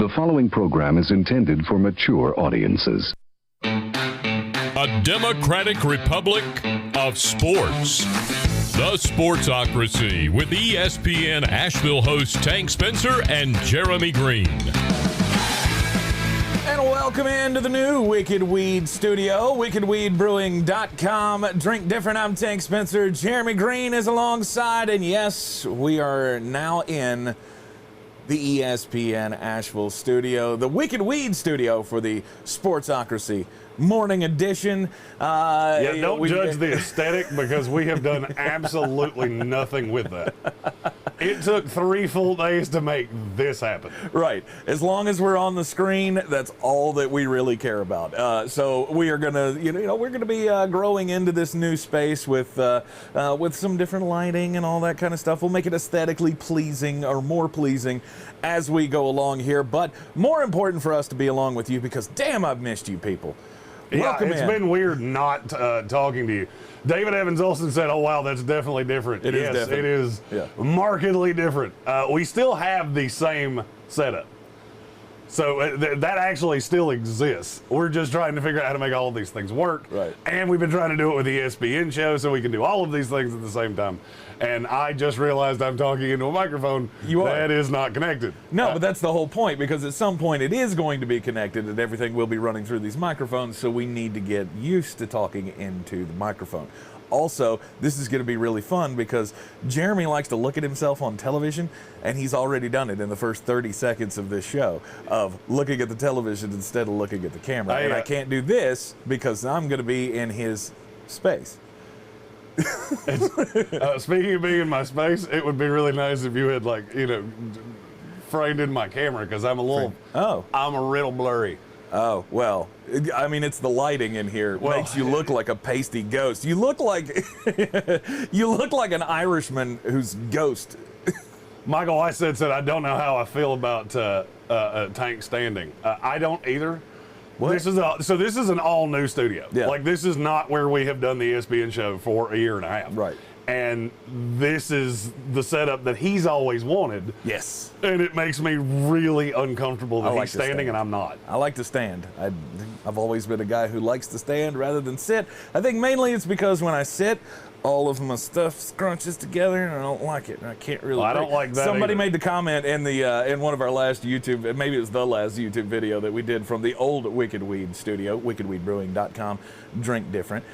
The following program is intended for mature audiences. A democratic republic of sports. The Sportsocracy with ESPN Asheville hosts Tank Spencer and Jeremy Greene. And welcome into the new Wicked Weed studio, wickedweedbrewing.com. Drink different. I'm Tank Spencer. Jeremy Greene is alongside, and yes, we are now in the ESPN Asheville studio, the Wicked Weed studio for the Sportsocracy morning edition. Don't judge the aesthetic because we have done absolutely nothing with that. It took 3 full days to make this happen. Right. As long as we're on the screen, that's all that we really care about. So we are gonna, we're gonna be growing into this new space with some different lighting and all that kind of stuff. We'll make it aesthetically pleasing or more pleasing as we go along here. But more important for us to be along with you because damn, I've missed you people. Welcome it's in. been weird not talking to you. David Evans Olson said, "Oh wow, that's definitely different." It is yes, different. It is markedly different. We still have the same setup, so that actually still exists. We're just trying to figure out how to make all of these things work. Right. And we've been trying to do it with the ESPN show, so we can do all of these things at the same time. And I just realized I'm talking into a microphone that is not connected. No, but that's the whole point, because at some point it is going to be connected and everything will be running through these microphones, so we need to get used to talking into the microphone. Also, this is going to be really fun because Jeremy likes to look at himself on television, and he's already done it in the first 30 seconds of this show of looking at the television instead of looking at the camera. And I can't do this because I'm going to be in his space. Speaking of being in my space, it would be really nice if you had framed in my camera because I'm I'm a little blurry. Oh, well, I mean, it's the lighting in here makes you look like a pasty ghost. You look like an Irishman who's ghost. Michael Wystead said, "I don't know how I feel about Tank standing." I don't either. What? This is an all new studio. Yeah. Like, this is not where we have done the ESPN show for a year and a half. Right. And this is the setup that he's always wanted. Yes. And it makes me really uncomfortable that he's standing and I'm not. I like to stand. I've always been a guy who likes to stand rather than sit. I think mainly it's because when I sit, all of my stuff scrunches together and I don't like it. And I can't really. I don't like that. Somebody either. made the comment in in one of our last YouTube, maybe it was the last YouTube video that we did from the old Wicked Weed studio, wickedweedbrewing.com, drink different,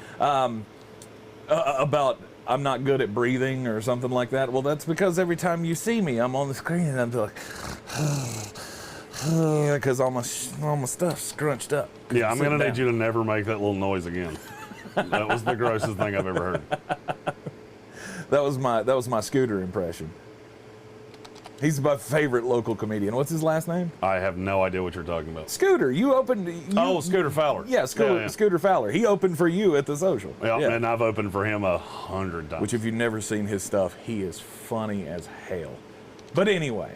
about I'm not good at breathing or something like that. Well, that's because every time you see me, I'm on the screen and I'm like, because all my stuff's scrunched up. Yeah, I'm going to need you to never make that little noise again. That was the grossest thing I've ever heard. That was my Scooter impression. He's my favorite local comedian. What's his last name? I have no idea what you're talking about. Scooter. Scooter Fowler. Yeah, Scooter Fowler. He opened for you at the Social. Yeah, and I've opened for him 100 times. Which, if you've never seen his stuff, he is funny as hell. But anyway,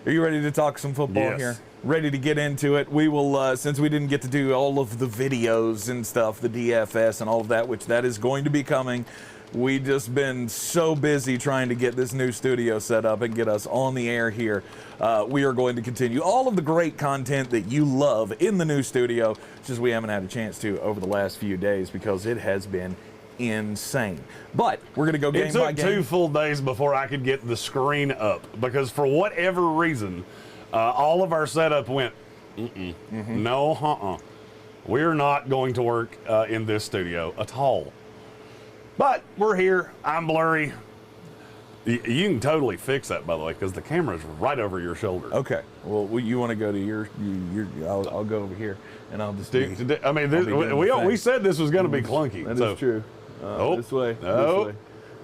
are you ready to talk some football here? Ready to get into it. We will, since we didn't get to do all of the videos and stuff, the DFS and all of that, which that is going to be coming. We just been so busy trying to get this new studio set up and get us on the air here. We are going to continue all of the great content that you love in the new studio, just we haven't had a chance to over the last few days because it has been insane. But we're going to go game by game. It took 2 full days before I could get the screen up because for whatever reason, all of our setup went, no, we're not going to work in this studio at all. But we're here. I'm blurry. You can totally fix that, by the way, because the camera's right over your shoulder. Okay. Well, you want to go to your I'll go over here, and I'll just we said this was going to be clunky. That is true. This way. This way.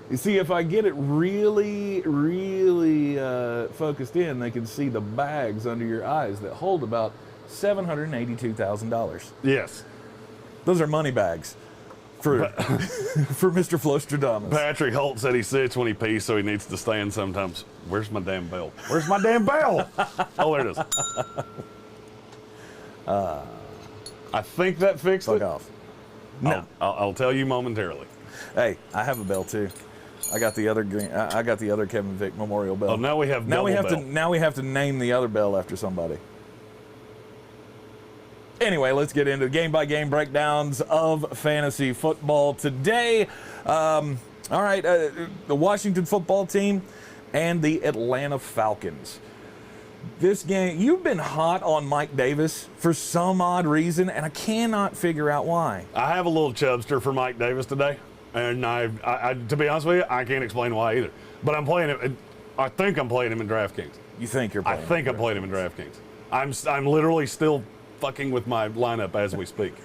You see, if I get it really, really focused in, they can see the bags under your eyes that hold about $782,000. Yes. Those are money bags for Mr. Flostradamus. Patrick Holt said he sits when he pees, so he needs to stand sometimes. Where's my damn bell? Where's my damn bell? Oh, there it is. I think that fixed it. Fuck off. No. I'll tell you momentarily. Hey, I have a bell too. I got the other Kevin Vick Memorial Bell. Oh, now we have now we have to name the other bell after somebody. Anyway, let's get into game-by-game breakdowns of fantasy football today. All right, the Washington football team and the Atlanta Falcons. This game, you've been hot on Mike Davis for some odd reason, and I cannot figure out why. I have a little chubster for Mike Davis today, and I to be honest with you, I can't explain why either. But I'm playing him. I think I'm playing him in DraftKings. You think you're playing him? I think I'm playing him in DraftKings. I'm literally still fucking with my lineup as we speak.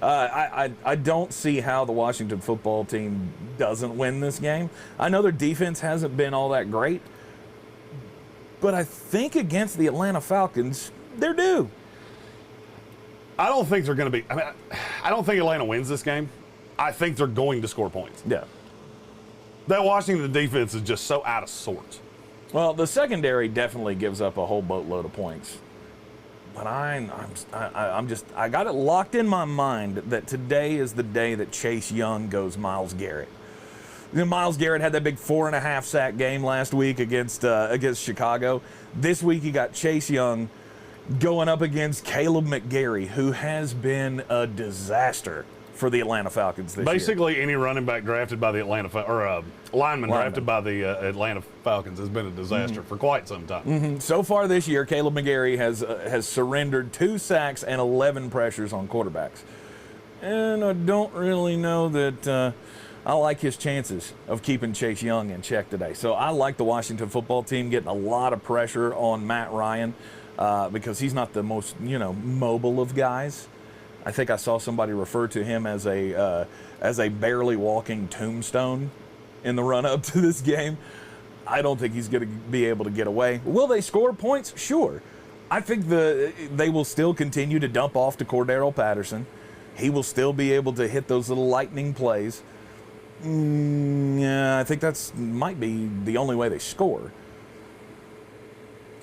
I don't see how the Washington football team doesn't win this game. I know their defense hasn't been all that great, but I think against the Atlanta Falcons, they're due. I don't think they're going to be. I don't think Atlanta wins this game. I think they're going to score points. Yeah. That Washington defense is just so out of sorts. Well, the secondary definitely gives up a whole boatload of points. But I got it locked in my mind that today is the day that Chase Young goes Myles Garrett. Myles Garrett had that big 4.5 sack game last week against Chicago. This week he got Chase Young going up against Caleb McGarry, who has been a disaster for the Atlanta Falcons this year. Basically, any running back drafted by the lineman drafted by the Atlanta Falcons has been a disaster for quite some time. So far this year, Caleb McGarry has surrendered 2 sacks and 11 pressures on quarterbacks. And I don't really know that I like his chances of keeping Chase Young in check today. So I like the Washington football team getting a lot of pressure on Matt Ryan because he's not the most, mobile of guys. I think I saw somebody refer to him as a barely walking tombstone in the run-up to this game. I don't think he's going to be able to get away. Will they score points? Sure. I think they will still continue to dump off to Cordaro Patterson. He will still be able to hit those little lightning plays. Yeah, I think might be the only way they score.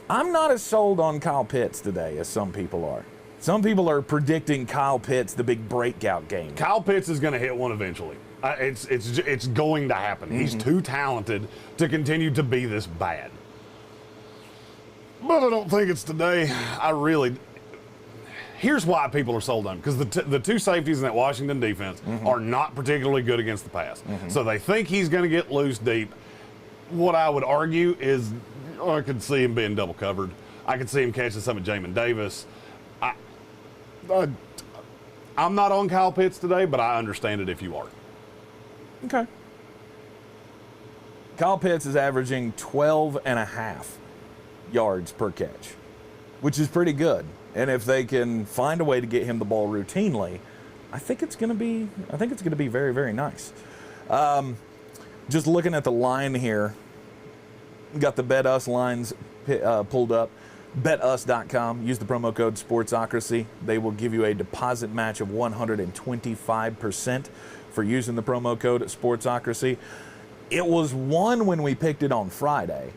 I'm not as sold on Kyle Pitts today as some people are. Some people are predicting Kyle Pitts the big breakout game. Kyle Pitts is going to hit one eventually. It's going to happen. He's too talented to continue to be this bad. But I don't think it's today. Here's why people are sold on him. Because the 2 safeties in that Washington defense are not particularly good against the pass. So they think he's going to get loose deep. What I would argue is I could see him being double covered. I could see him catching some of Jamin Davis. I'm not on Kyle Pitts today, but I understand it if you are. Okay. Kyle Pitts is averaging 12.5 yards per catch, which is pretty good. And if they can find a way to get him the ball routinely, I think it's going to be very, very nice. Just looking at the line here, got the Bet Us lines pulled up. BetUs.com. Use the promo code Sportsocracy. They will give you a deposit match of 125% for using the promo code Sportsocracy. It was 1 when we picked it on Friday.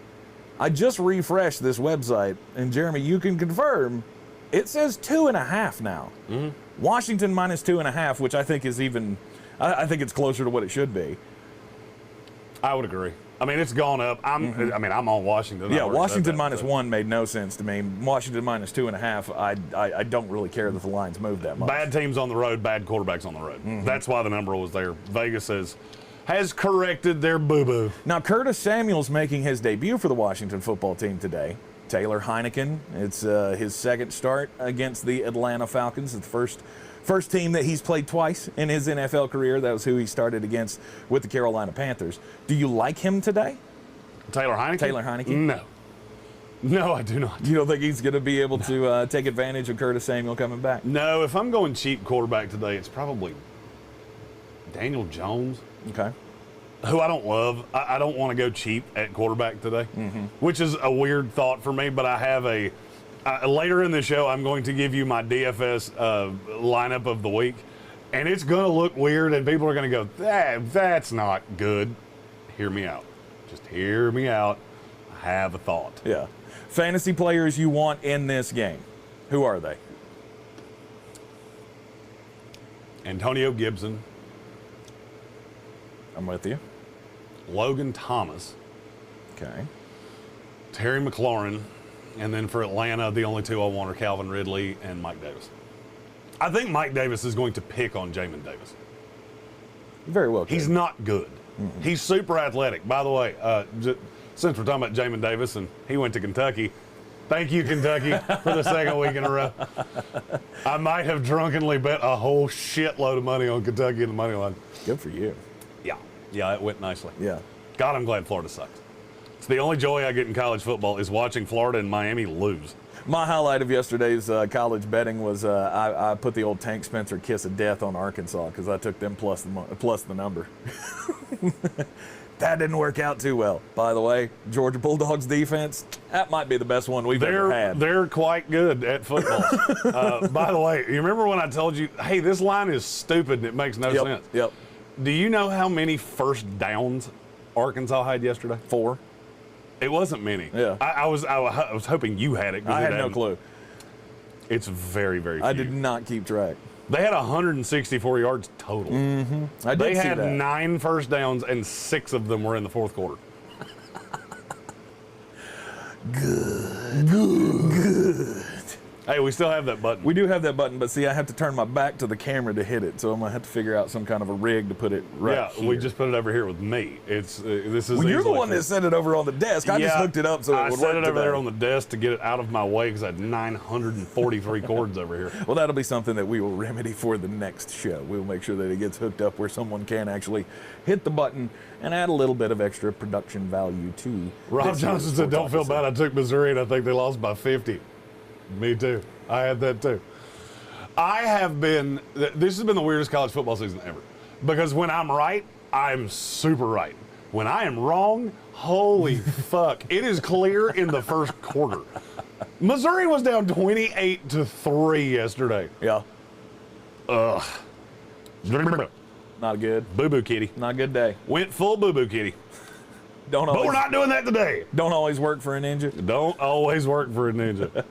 I just refreshed this website, and Jeremy, you can confirm it says 2.5 now. Washington minus 2.5, which I think is I think it's closer to what it should be. I would agree. I mean, it's gone up. I'm on Washington. Yeah, Washington minus 1 made no sense to me. Washington minus 2.5, I don't really care that the lines moved that much. Bad teams on the road, bad quarterbacks on the road. That's why the number was there. Vegas has corrected their boo-boo. Now, Curtis Samuel's making his debut for the Washington football team today. Taylor Heineken, it's his second start against the Atlanta Falcons. It's the first team that he's played twice in his NFL career. That was who he started against with the Carolina Panthers. Do you like him today? Taylor Heineken? No, I do not. You don't think he's going to be able to take advantage of Curtis Samuel coming back? No, if I'm going cheap quarterback today, it's probably Daniel Jones. Okay. Who I don't love. I don't want to go cheap at quarterback today, which is a weird thought for me, but I have later in the show, I'm going to give you my DFS lineup of the week, and it's going to look weird, and people are going to go, that's not good. Hear me out. Just hear me out. I have a thought. Yeah. Fantasy players you want in this game. Who are they? Antonio Gibson. I'm with you. Logan Thomas. Okay. Terry McLaurin. And then for Atlanta, the only two I want are Calvin Ridley and Mike Davis. I think Mike Davis is going to pick on Jamin Davis. Very well. He's not good. Mm-hmm. He's super athletic. By the way, since we're talking about Jamin Davis and he went to Kentucky, thank you, Kentucky, for the second week in a row. I might have drunkenly bet a whole shitload of money on Kentucky in the money line. Good for you. Yeah, it went nicely. Yeah. God, I'm glad Florida sucks. It's the only joy I get in college football is watching Florida and Miami lose. My highlight of yesterday's college betting was I put the old Tank Spencer kiss of death on Arkansas because I took them plus the number. That didn't work out too well. By the way, Georgia Bulldogs defense, that might be the best one we've ever had. They're quite good at football. By the way, you remember when I told you, hey, this line is stupid and it makes no sense? Yep. Do you know how many first downs Arkansas had yesterday? 4. It wasn't many. Yeah. I was hoping you had it. I had no clue. It's very, very few. I did not keep track. They had 164 yards total. Mm-hmm. They had 9 first downs, and 6 of them were in the fourth quarter. Good. Hey, we still have that button. We do have that button, but see, I have to turn my back to the camera to hit it, so I'm gonna have to figure out some kind of a rig to put it right here. We just put it over here with me. This is. Well, you're the one that set it over on the desk. I just hooked it up so it would work. I set it over there on the desk to get it out of my way because I had 943 cords over here. Well, that'll be something that we will remedy for the next show. We'll make sure that it gets hooked up where someone can actually hit the button and add a little bit of extra production value to. Rob Johnson said, "Don't feel bad. I took Missouri and I think they lost by 50." Me too. I had that too. This has been the weirdest college football season ever. Because when I'm right, I'm super right. When I am wrong, holy fuck. It is clear in the first quarter. Missouri was down 28-3 yesterday. Yeah. Ugh. Not good. Boo-boo kitty. Not a good day. Went full boo-boo kitty. But we're not doing that today. Don't always work for a ninja. Don't always work for a ninja.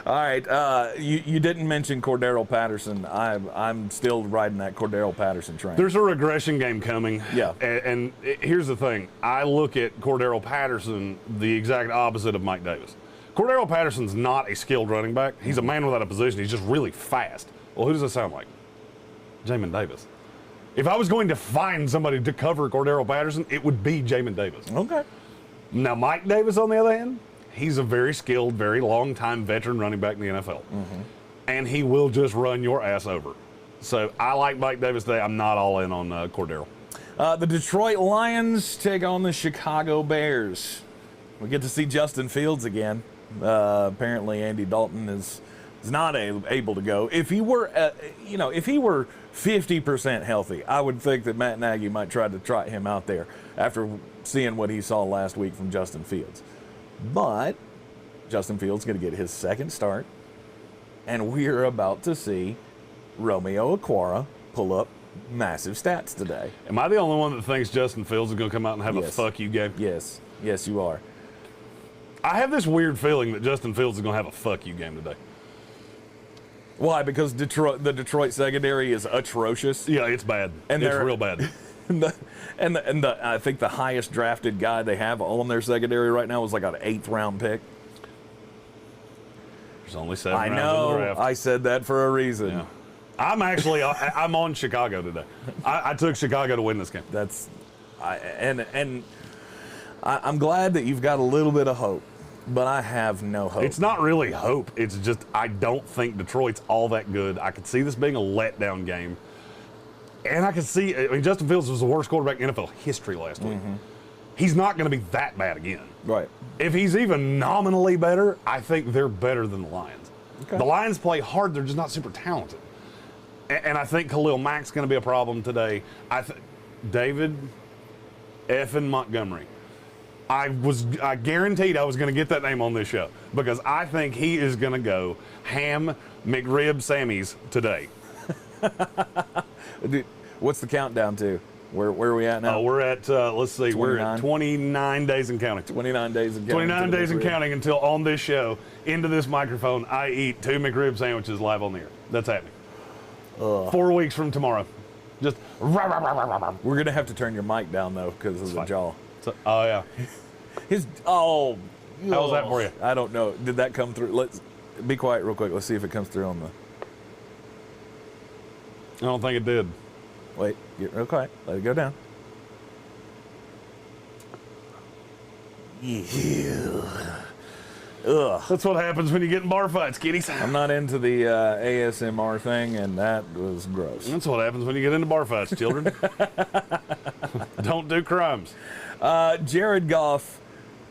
All right. You didn't mention Cordaro Patterson. I'm still riding that Cordaro Patterson train. There's a regression game coming. Yeah. And here's the thing. I look at Cordaro Patterson the exact opposite of Mike Davis. Cordaro Patterson's not a skilled running back. He's a man without a position. He's just really fast. Well, who does that sound like? Jamin Davis. If I was going to find somebody to cover Cordaro Patterson, it would be Jamin Davis. Okay. Now, Mike Davis, on the other hand, he's a very skilled, very long-time veteran running back in the NFL. Mm-hmm. And he will just run your ass over. So I like Mike Davis today. I'm not all in on Cordaro. The Detroit Lions take on the Chicago Bears. We get to see Justin Fields again. Apparently, Andy Dalton is not able to go. If he were, if he were 50% healthy, I would think that Matt Nagy might try to trot him out there after seeing what he saw last week from Justin Fields. But Justin Fields is going to get his second start, and we're about to see Romeo Okwara pull up massive stats today. Am I the only one that thinks Justin Fields is going to come out and have a fuck you game? Yes, you are. I have this weird feeling that Justin Fields is going to have a fuck you game today. Why? Because the Detroit secondary is atrocious. Yeah, it's bad. And it's real bad. and I think the highest drafted guy they have on their secondary right now was like an 8th round pick. There's only 7 rounds in the draft. I said that for a reason. Yeah. I'm on Chicago today. I took Chicago to win this game. I'm glad that you've got a little bit of hope. But I have no hope. It's not really hope. It's just I don't think Detroit's all that good. I could see this being a letdown game. And I could see, Justin Fields was the worst quarterback in NFL history last week. He's not going to be that bad again. Right. If he's even nominally better, I think they're better than the Lions. Okay. The Lions play hard. They're just not super talented. And I think Khalil Mack's going to be a problem today. David effing Montgomery. I guaranteed I was going to get that name on this show because I think he is going to go ham McRib Sammy's today. Dude, what's the countdown to? Where are we at now? We're at, let's see, 29? We're at 29 days and counting. 29 days and counting. 29 days and counting until on this show, into this microphone, I eat 2 McRib sandwiches live on the air. That's happening. 4 weeks from tomorrow. Just We're going to have to turn your mic down, though, because of the jaw. Oh, yeah. How was that for you? I don't know. Did that come through? Let's be quiet real quick. Let's see if it comes through on the. I don't think it did. Wait, get real quiet. Let it go down. Ew. Ugh. That's what happens when you get in bar fights, kiddies. I'm not into the ASMR thing, and that was gross. That's what happens when you get into bar fights, children. Don't do crimes. Jared Goff,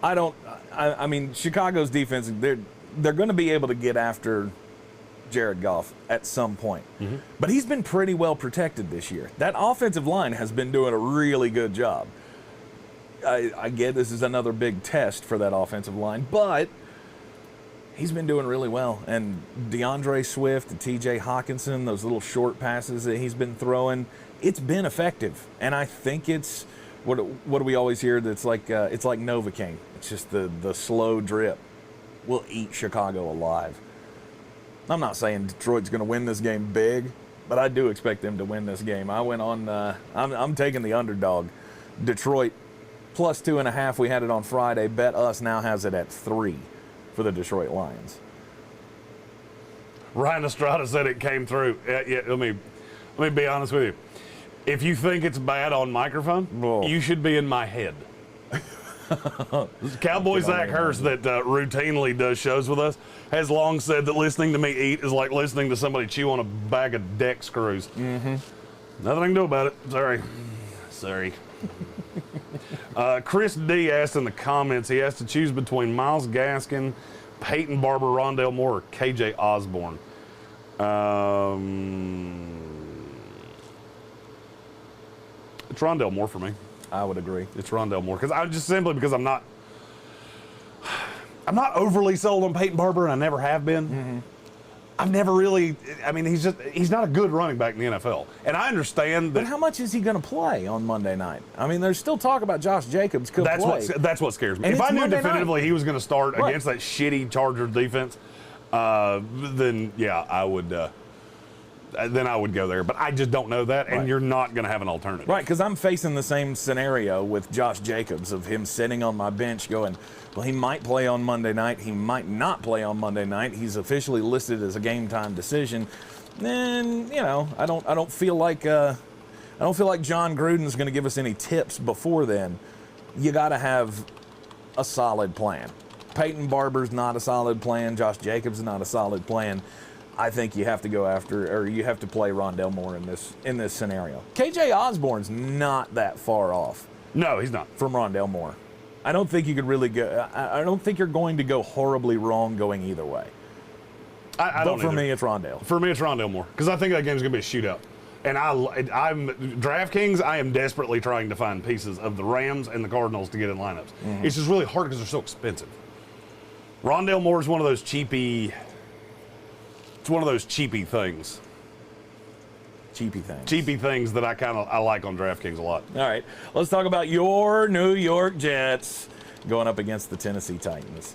I mean, Chicago's defense, they're going to be able to get after Jared Goff at some point. Mm-hmm. But he's been pretty well protected this year. That offensive line has been doing a really good job. I get this is another big test for that offensive line, but he's been doing really well. And DeAndre Swift and TJ Hawkinson, those little short passes that he's been throwing, it's been effective. And I think it's, what do we always hear? That's like it's like Novocaine. It's just the slow drip will eat Chicago alive. I'm not saying Detroit's going to win this game big, but I do expect them to win this game. I went on, I'm taking the underdog. Detroit plus 2.5. We had it on Friday. Bet Us now has it at 3 for the Detroit Lions. Ryan Estrada said it came through. Yeah, let me be honest with you. If you think it's bad on microphone, you should be in my head. Cowboy Zach Hurst that routinely does shows with us has long said that listening to me eat is like listening to somebody chew on a bag of deck screws. Mm-hmm. Nothing I can do about it. Sorry. Chris D asked in the comments he has to choose between Myles Gaskin, Peyton Barber, Rondale Moore, or KJ Osborne. It's Rondale Moore for me. I would agree. It's Rondale Moore because I'm not overly sold on Peyton Barber, and I never have been. Mm-hmm. I've never really. I mean, he's not a good running back in the NFL, and I understand that. But how much is he going to play on Monday night? I mean, there's still talk about Josh Jacobs could play. That's what scares me. And if I knew Monday definitively night. he was going to start against that shitty Chargers defense, then yeah, I would. Then I would go there, but I just don't know that, and you're not going to have an alternative. Right, because I'm facing the same scenario with Josh Jacobs of him sitting on my bench going, well, he might play on Monday night, he might not play on Monday night. He's officially listed as a game time decision. Then I don't feel like John Gruden's going to give us any tips before then. You got to have a solid plan. Peyton Barber's not a solid plan. Josh Jacobs is not a solid plan. I think you have to go after, or you have to play Rondale Moore in this scenario. KJ Osborne's not that far off. No, he's not. From Rondale Moore. I don't think you could really go. I don't think you're going to go horribly wrong going either way. But for me, it's Rondale. For me, it's Rondale Moore because I think that game's going to be a shootout. And I'm DraftKings. I am desperately trying to find pieces of the Rams and the Cardinals to get in lineups. Mm-hmm. It's just really hard because they're so expensive. Rondale Moore is one of those cheapy. It's one of those cheapy things. Cheapy things that I like on DraftKings a lot. All right, let's talk about your New York Jets going up against the Tennessee Titans.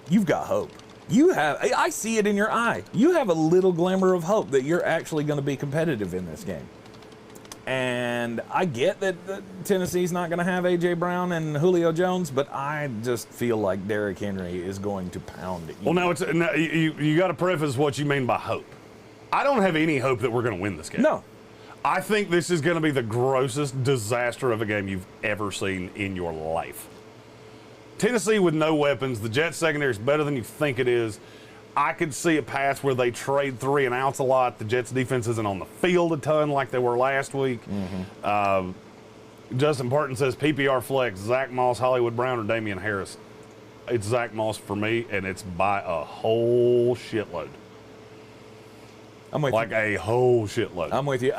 You've got hope. I see it in your eye. You have a little glimmer of hope that you're actually going to be competitive in this game. And I get that Tennessee's not going to have A.J. Brown and Julio Jones, but I just feel like Derrick Henry is going to pound it. Well, now you got to preface what you mean by hope. I don't have any hope that we're going to win this game. No. I think this is going to be the grossest disaster of a game you've ever seen in your life. Tennessee with no weapons. The Jets secondary is better than you think it is. I could see a path where they trade 3 and outs a lot. The Jets defense isn't on the field a ton like they were last week. Mm-hmm. Justin Parton says PPR flex, Zach Moss, Hollywood Brown, or Damian Harris. It's Zach Moss for me, and it's by a whole shitload. I'm with you. Like a whole shitload. I'm with you.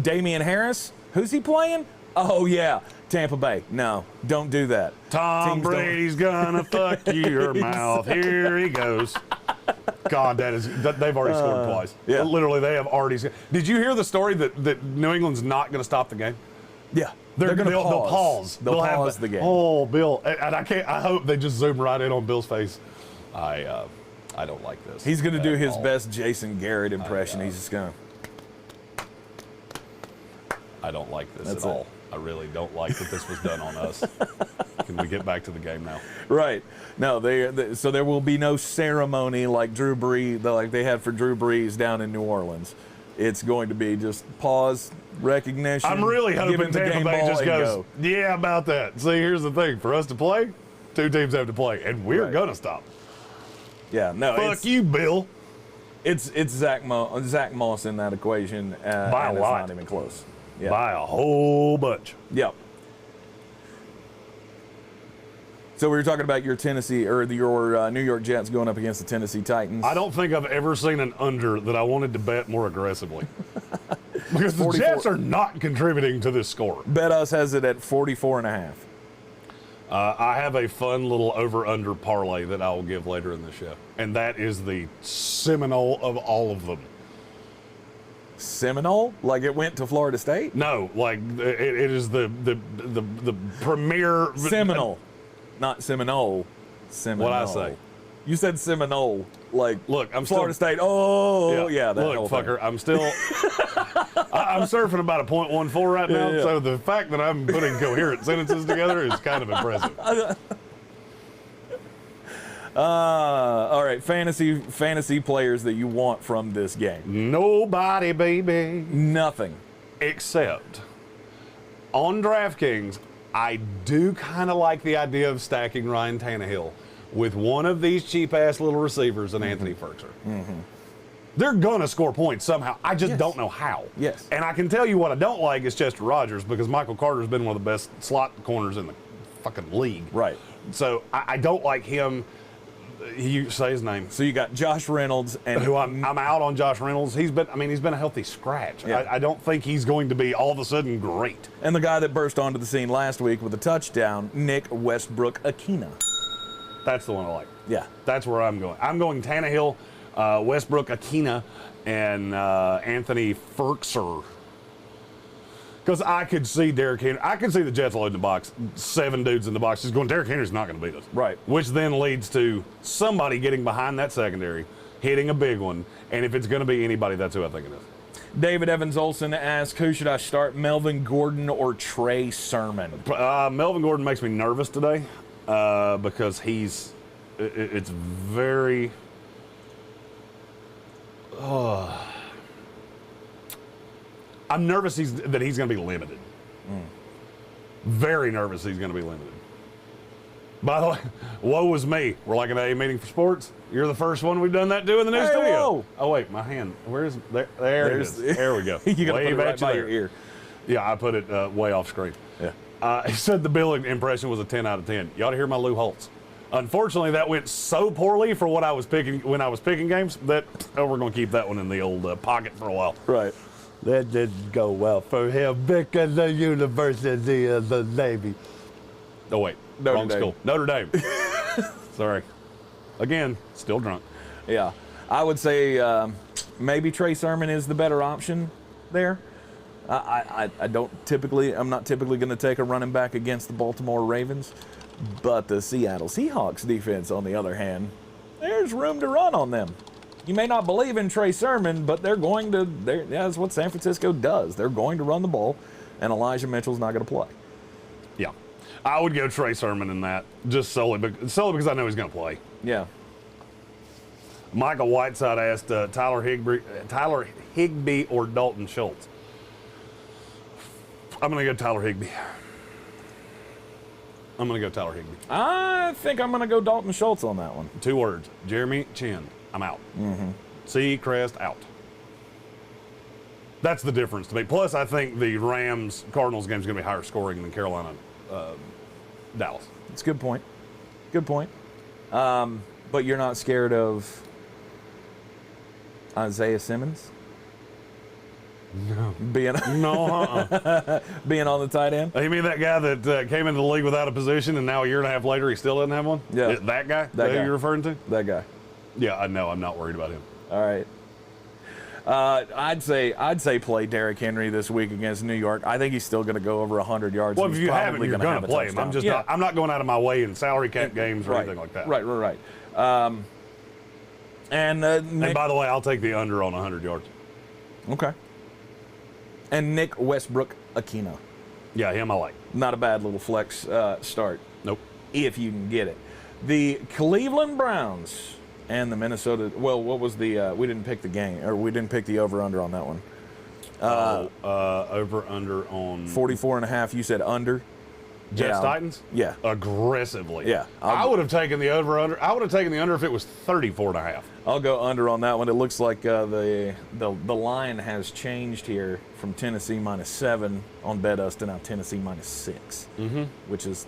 Damian Harris, who's he playing? Oh, yeah, Tampa Bay. No, don't do that. Tom Brady's gonna fuck your mouth. Here he goes. God, they've already scored twice. Yeah. Literally, they have already scored. Did you hear the story that New England's not going to stop the game? Yeah. They'll pause. They'll pause the game. Oh, Bill. And I hope they just zoom right in on Bill's face. I don't like this. He's going to do his best Jason Garrett impression. He's just going to. I don't like this at all. I really don't like that this was done on us. Can we get back to the game now? Right. No, so there will be no ceremony like Drew Brees, like they had for Drew Brees down in New Orleans. It's going to be just pause, recognition. I'm really hoping Tampa Bay just goes, yeah, about that. See, here's the thing. For us to play, 2 teams have to play, and we're going to stop. Yeah, no. Fuck you, Bill. It's Zach Moss in that equation. By a lot. It's not even close. Yeah. By a whole bunch. Yep. So we were talking about your your New York Jets going up against the Tennessee Titans. I don't think I've ever seen an under that I wanted to bet more aggressively. Because the Jets are not contributing to this score. Bet Us has it at 44.5. I have a fun little over-under parlay that I will give later in the show. And that is the Seminole of all of them. Seminole? Like it went to Florida State? No, like it is the premier Seminole. Not Seminole. Seminole. What'd I say? You said Seminole. Like, look, I'm Florida still, State. Oh, yeah. That look, fucker, I'm still. I'm surfing about a .14 right now. Yeah. So the fact that I'm putting coherent sentences together is kind of impressive. All right, fantasy players that you want from this game. Nobody, baby. Nothing. Except on DraftKings, I do kind of like the idea of stacking Ryan Tannehill with one of these cheap-ass little receivers and Anthony Ferguson. Mm-hmm. They're going to score points somehow. I just don't know how. Yes. And I can tell you what I don't like is Chester Rogers, because Michael Carter's been one of the best slot corners in the fucking league. Right. So I don't like him. You say his name. So you got Josh Reynolds, and who I'm out on Josh Reynolds. He's been a healthy scratch. Yeah. I don't think he's going to be all of a sudden great. And the guy that burst onto the scene last week with a touchdown, Nick Westbrook-Ikhine. That's the one I like. Yeah. That's where I'm going. I'm going Tannehill, Westbrook-Ikhine, and Anthony Ferguson. Because I could see Derrick Henry. I could see the Jets loading the box, 7 dudes in the box, just going, Derrick Henry's not going to beat us. Right. Which then leads to somebody getting behind that secondary, hitting a big one, and if it's going to be anybody, that's who I think it is. David Evans Olson asks, who should I start, Melvin Gordon or Trey Sermon? Melvin Gordon makes me nervous today because it's very... I'm nervous that he's going to be limited. Very nervous he's going to be limited. By the way, woe was me. We're like an AA meeting for sports. You're the first one we've done that to in the new studio. Whoa. Oh, wait, my hand. Where's there? There it is. There we go. You got to put it right by your ear. Yeah, I put it way off screen. Yeah. He said the Bill impression was a 10 out of 10. You ought to hear my Lou Holtz. Unfortunately, that went so poorly for what I was picking when I was picking games that we're going to keep that one in the old pocket for a while. Right. That didn't go well for him because the University of the Navy. Oh, wait. Wrong school. Notre Dame. Sorry. Again, still drunk. Yeah. I would say maybe Trey Sermon is the better option there. I'm not typically going to take a running back against the Baltimore Ravens, but the Seattle Seahawks defense, on the other hand, there's room to run on them. You may not believe in Trey Sermon, but that's what San Francisco does. They're going to run the ball, and Elijah Mitchell's not going to play. Yeah. I would go Trey Sermon in that, just solely because I know he's going to play. Yeah. Michael Whiteside asked Tyler Higbee or Dalton Schultz. I'm going to go Tyler Higbee. I think I'm going to go Dalton Schultz on that one. 2 words. Jeremy Chin. I'm out. Mm-hmm. C. Crest out. That's the difference to me. Plus, I think the Rams-Cardinals game is going to be higher scoring than Carolina-Dallas. It's a good point. But you're not scared of Isaiah Simmons? No. Being on the tight end? You mean that guy that came into the league without a position and now a year and a half later he still doesn't have one? Yeah. That guy? That guy. Who you're referring to? That guy. Yeah, I know. I'm not worried about him. All right. I'd say play Derrick Henry this week against New York. I think he's still going to go over 100 yards. Well, if you haven't, you're going to play him. I'm not going out of my way in salary cap games or anything like that. Right. And by the way, I'll take the under on 100 yards. Okay. And Nick Westbrook-Ikhine. Yeah, him I like. Not a bad little flex start. Nope. If you can get it. The Cleveland Browns and the Minnesota. Well, what was the? We didn't pick the game, or we didn't pick the over/under on that one. Over/under on 44.5. You said under. Jets Titans. Yeah. Aggressively. Yeah. I would have taken the over/under. I would have taken the under if it was 34.5. I'll go under on that one. It looks like the line has changed here from Tennessee -7 on BetUs to now Tennessee -6, which is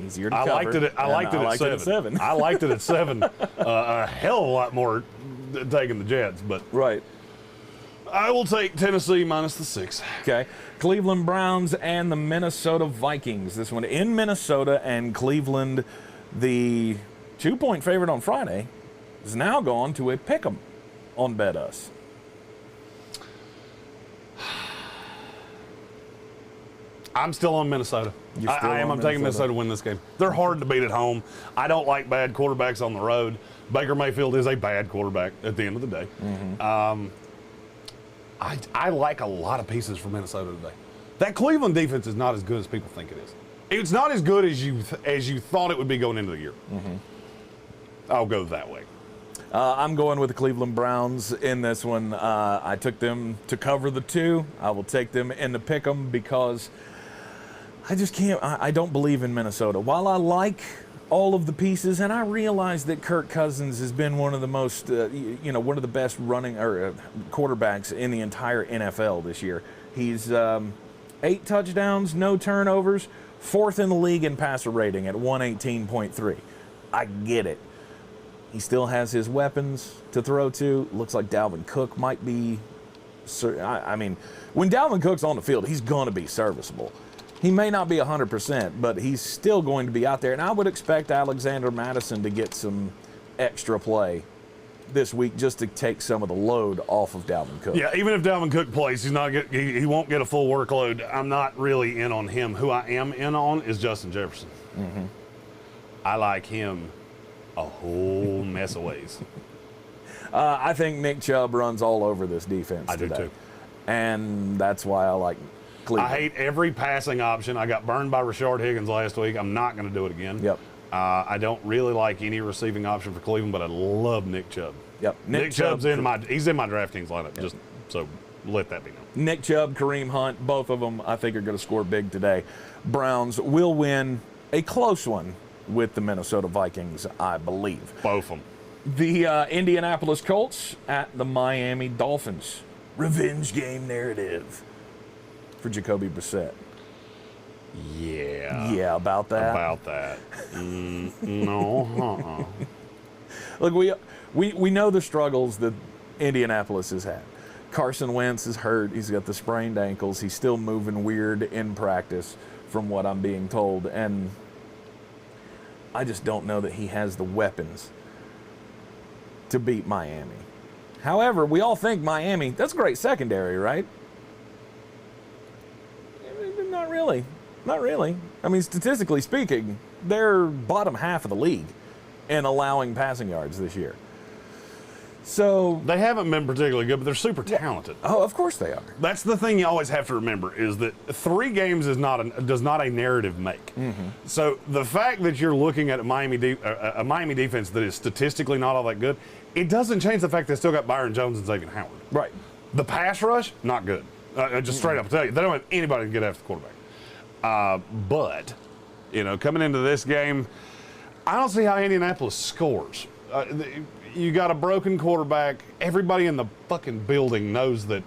easier to cover. I liked it at 7. I liked it at 7. A hell of a lot more taking the Jets, but right. I will take Tennessee -6. Okay. Cleveland Browns and the Minnesota Vikings. This one in Minnesota, and Cleveland, the 2-point favorite on Friday, is now gone to a pick'em on BetUs. I'm still on Minnesota. I am. I'm taking Minnesota to win this game. They're hard to beat at home. I don't like bad quarterbacks on the road. Baker Mayfield is a bad quarterback at the end of the day. I like a lot of pieces for Minnesota today. That Cleveland defense is not as good as people think it is. It's not as good as you thought it would be going into the year. I'll go that way. I'm going with the Cleveland Browns in this one. I took them to cover the 2. I will take them in the pick'em because I just can't. I don't believe in Minnesota. While I like all of the pieces, and I realize that Kirk Cousins has been one of the most, one of the best running or quarterbacks in the entire NFL this year. He's 8 touchdowns, no turnovers, 4th in the league in passer rating at 118.3. I get it. He still has his weapons to throw to. Looks like Dalvin Cook might be. I mean, when Dalvin Cook's on the field, he's going to be serviceable. He may not be 100%, but he's still going to be out there. And I would expect Alexander Mattison to get some extra play this week just to take some of the load off of Dalvin Cook. Yeah, even if Dalvin Cook plays, he won't get a full workload. I'm not really in on him. Who I am in on is Justin Jefferson. I like him a whole mess of ways. I think Nick Chubb runs all over this defense today. I do too. And that's why I like Cleveland. I hate every passing option. I got burned by Rashard Higgins last week. I'm not going to do it again. Yep. I don't really like any receiving option for Cleveland, but I love Nick Chubb. Yep. Nick Chubb's in my DraftKings lineup. Yep. Just so let that be known. Nick Chubb, Kareem Hunt, both of them I think are going to score big today. Browns will win a close one with the Minnesota Vikings, I believe. Both of them. The Indianapolis Colts at the Miami Dolphins. Revenge game narrative for Jacoby Brissett. Yeah. Yeah, about that. About that. No. Look, we know the struggles that Indianapolis has had. Carson Wentz is hurt. He's got the sprained ankles. He's still moving weird in practice, from what I'm being told. And I just don't know that he has the weapons to beat Miami. However, we all think Miami, that's a great secondary, right? Not really. Not really. I mean, statistically speaking, they're bottom half of the league in allowing passing yards this year. So they haven't been particularly good, but they're super talented. Oh, of course they are. That's the thing you always have to remember is that 3 games does not a narrative make. So the fact that you're looking at a Miami defense that is statistically not all that good, it doesn't change the fact they still got Byron Jones and Xavier Howard. Right. The pass rush, not good. Just straight up tell you, they don't have anybody to get after the quarterback. But, coming into this game, I don't see how Indianapolis scores. You got a broken quarterback. Everybody in the fucking building knows that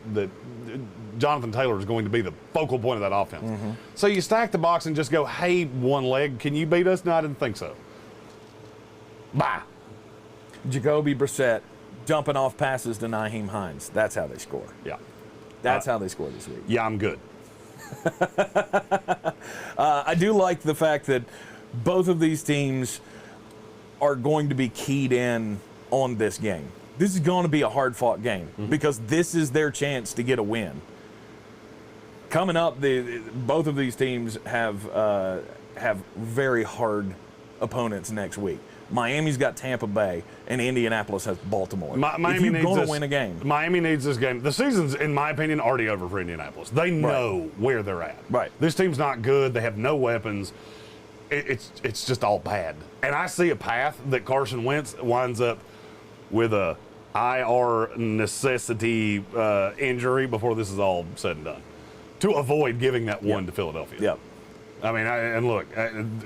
Jonathan Taylor is going to be the focal point of that offense. So you stack the box and just go, hey, one leg, can you beat us? No, I didn't think so. Bye. Jacoby Brissett dumping off passes to Nyheim Hines. That's how they score. Yeah. That's how they score this week. Yeah, I'm good. I do like the fact that both of these teams are going to be keyed in on this game. This is going to be a hard-fought game because this is their chance to get a win. Coming up, both of these teams have very hard opponents next week. Miami's got Tampa Bay, and Indianapolis has Baltimore. Miami if you're needs going to this, win a game. Miami needs this game. The season's, in my opinion, already over for Indianapolis. They know where they're at. Right. This team's not good. They have no weapons. It's just all bad. And I see a path that Carson Wentz winds up with a IR necessity injury before this is all said and done, to avoid giving that one to Philadelphia. Yep. I mean, and look,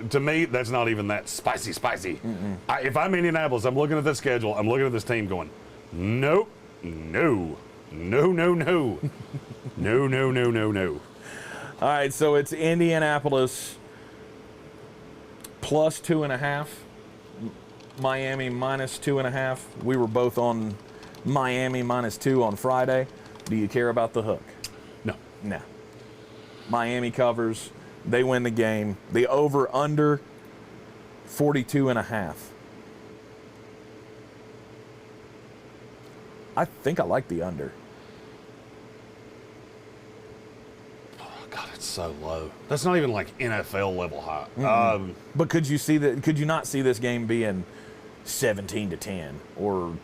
to me, that's not even that spicy. If I'm Indianapolis, I'm looking at this schedule, I'm looking at this team going, nope, no. No. All right, so it's Indianapolis plus 2.5, Miami minus 2.5. We were both on Miami minus 2 on Friday. Do you care about the hook? No. Miami covers. They win the game. The over-under, 42.5. I think I like the under. Oh, God, it's so low. That's not even like NFL level high. But could you see that? Could you not see this game being 17-10 or?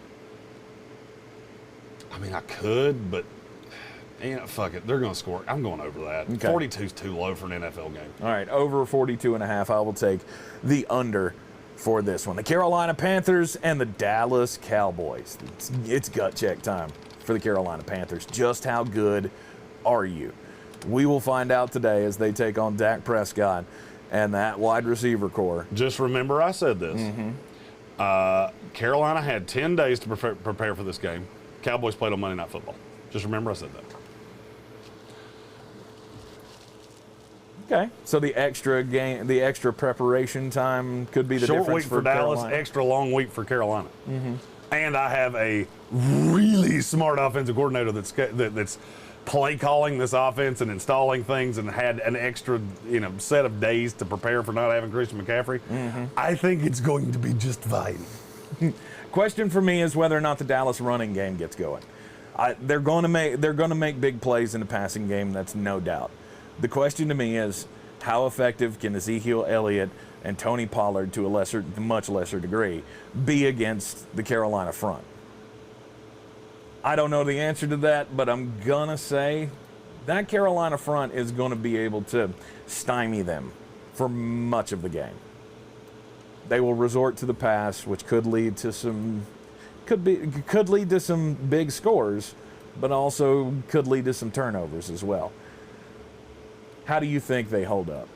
I mean, I could, but fuck it. They're going to score. I'm going over that. Okay. 42 is too low for an NFL game. All right, over 42.5. I will take the under for this one. The Carolina Panthers and the Dallas Cowboys. It's gut check time for the Carolina Panthers. Just how good are you? We will find out today as they take on Dak Prescott and that wide receiver core. Just remember I said this. Carolina had 10 days to prepare for this game. Cowboys played on Monday Night Football. Just remember I said that. Okay, so the extra preparation time could be the short difference week for Dallas, Carolina. extra long week for Carolina. And I have a really smart offensive coordinator that's play calling this offense and installing things and had an extra set of days to prepare for not having Christian McCaffrey. I think it's going to be just fine. Question for me is whether or not the Dallas running game gets going. They're going to make big plays in the passing game. That's no doubt. The question to me is, how effective can Ezekiel Elliott and Tony Pollard, to a much lesser degree, be against the Carolina front? I don't know the answer to that, but I'm going to say that Carolina front is going to be able to stymie them for much of the game. They will resort to the pass, which could lead to some big scores, but also could lead to some turnovers as well. How do you think they hold up?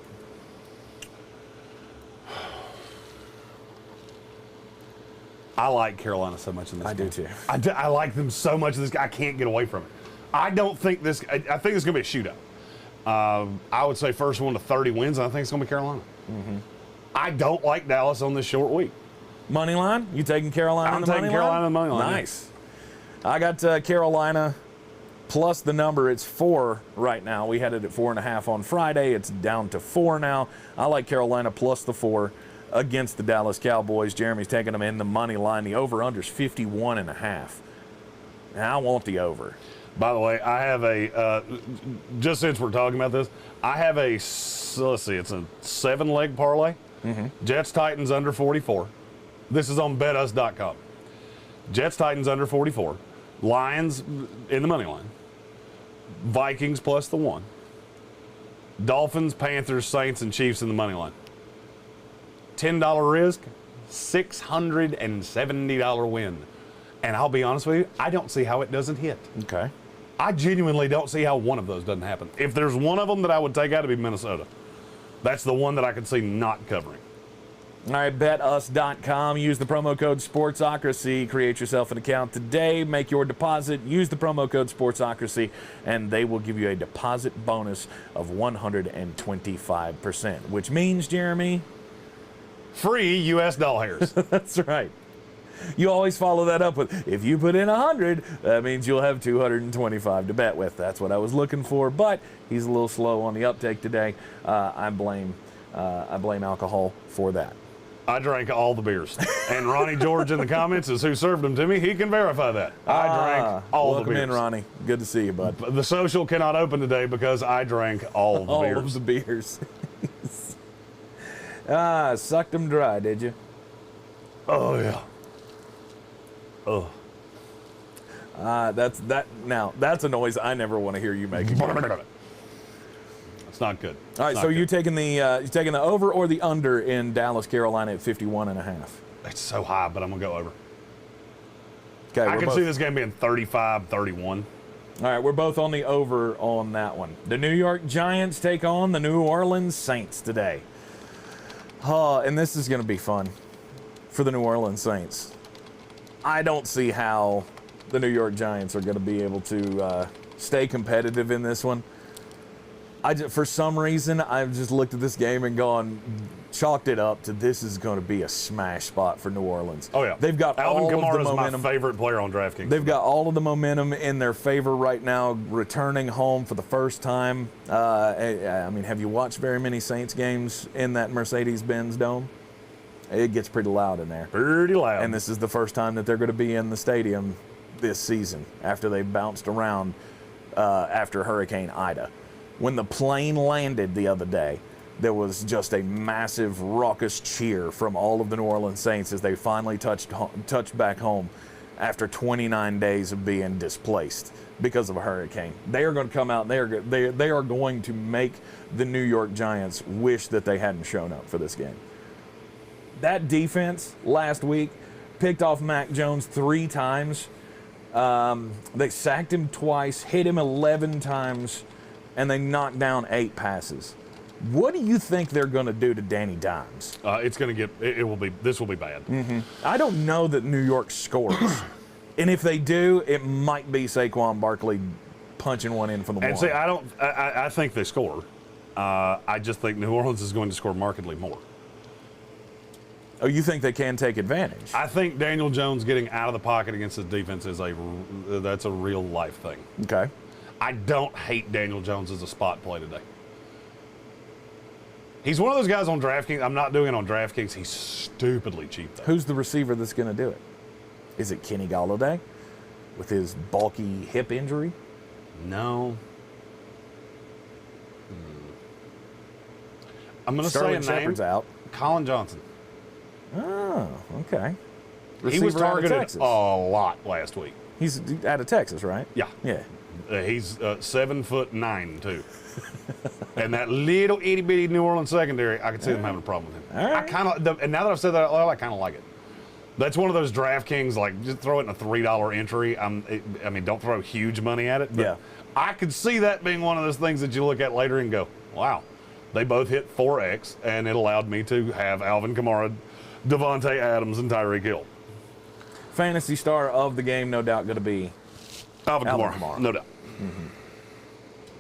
I like Carolina so much in this game. I do too. I like them so much in this game. I can't get away from it. I think it's going to be a shootout. I would say first one to 30 wins, and I think it's going to be Carolina. I don't like Dallas on this short week. Money line? You taking Carolina on the money line? I'm taking Carolina on the money line. Nice. Yeah. I got Carolina plus the number. It's 4 right now. We had it at 4.5 on Friday. It's down to 4 now. I like Carolina plus the 4 against the Dallas Cowboys. Jeremy's taking them in the money line. The over-under's 51.5. Now I want the over. By the way, I have just since we're talking about this, I have let's see, it's a 7-leg parlay. Jets Titans under 44. This is on betus.com. Jets Titans under 44. Lions in the money line. Vikings plus the 1. Dolphins, Panthers, Saints, and Chiefs in the money line. $10 risk, $670 win. And I'll be honest with you, I don't see how it doesn't hit. Okay. I genuinely don't see how one of those doesn't happen. If there's one of them that I would take out, it'd be Minnesota. That's the one that I could see not covering. All right, betus.com. Use the promo code Sportsocracy. Create yourself an account today. Make your deposit. Use the promo code Sportsocracy, and they will give you a deposit bonus of 125%, which means, Jeremy, free U.S. doll hairs. That's right. You always follow that up with, if you put in 100, that means you'll have 225 to bet with. That's what I was looking for, but he's a little slow on the uptake today. I blame alcohol for that. I drank all the beers. And Ronnie George in the comments is who served them to me. He can verify that. I drank all the beers. Welcome in, Ronnie. Good to see you, bud. The social cannot open today because I drank all the beers. All of the beers. Sucked them dry, did you? Oh, yeah. Oh. That's a noise I never want to hear you make again. It's not good. All right, so you taking the over or the under in Dallas, Carolina at 51.5? It's so high, but I'm going to go over. Okay, I can see this game being 35-31. All right, we're both on the over on that one. The New York Giants take on the New Orleans Saints today. And this is going to be fun for the New Orleans Saints. I don't see how the New York Giants are going to be able to stay competitive in this one. For some reason, I've just looked at this game and chalked it up to this is going to be a smash spot for New Orleans. Oh, yeah. They've got Alvin all Kamara of the momentum. is my favorite player on DraftKings. They've got all of the momentum in their favor right now, returning home for the first time. I mean, have you watched very many Saints games in that Mercedes-Benz Dome? It gets pretty loud in there. Pretty loud. And this is the first time that they're going to be in the stadium this season after they bounced around after Hurricane Ida. When the plane landed the other day, there was just a massive, raucous cheer from all of the New Orleans Saints as they finally touched back home after 29 days of being displaced because of a hurricane. They are going to come out and they are going to make the New York Giants wish that they hadn't shown up for this game. That defense last week picked off Mac Jones 3 times. They sacked him twice, hit him 11 times, and they knocked down 8 passes. What do you think they're going to do to Danny Dimes? It's going to get. This will be bad. Mm-hmm. I don't know that New York scores, and if they do, it might be Saquon Barkley punching one in from the wall. And see, I think they score. I just think New Orleans is going to score markedly more. Oh, you think they can take advantage? I think Daniel Jones getting out of the pocket against his defense that's a real life thing. Okay. I don't hate Daniel Jones as a spot play today. He's one of those guys on DraftKings. I'm not doing it on DraftKings. He's stupidly cheap, though. Who's the receiver that's going to do it? Is it Kenny Golladay with his bulky hip injury? No. I'm going to say a name. Shepard's out. Colin Johnson. Oh, okay. He was targeted a lot last week. He's out of Texas, right? Yeah. Yeah. He's 7'9" too. And that little itty bitty New Orleans secondary, I can see them having a problem with him. All right. And now that I've said that out loud, I kind of like it. That's one of those DraftKings, like just throw it in a $3 entry. I mean, don't throw huge money at it. But yeah. I could see that being one of those things that you look at later and go, wow, they both hit 4X, and it allowed me to have Alvin Kamara, Devontae Adams, and Tyreek Hill. Fantasy star of the game, no doubt, going to be Alvin Kamara, no doubt. Mm-hmm.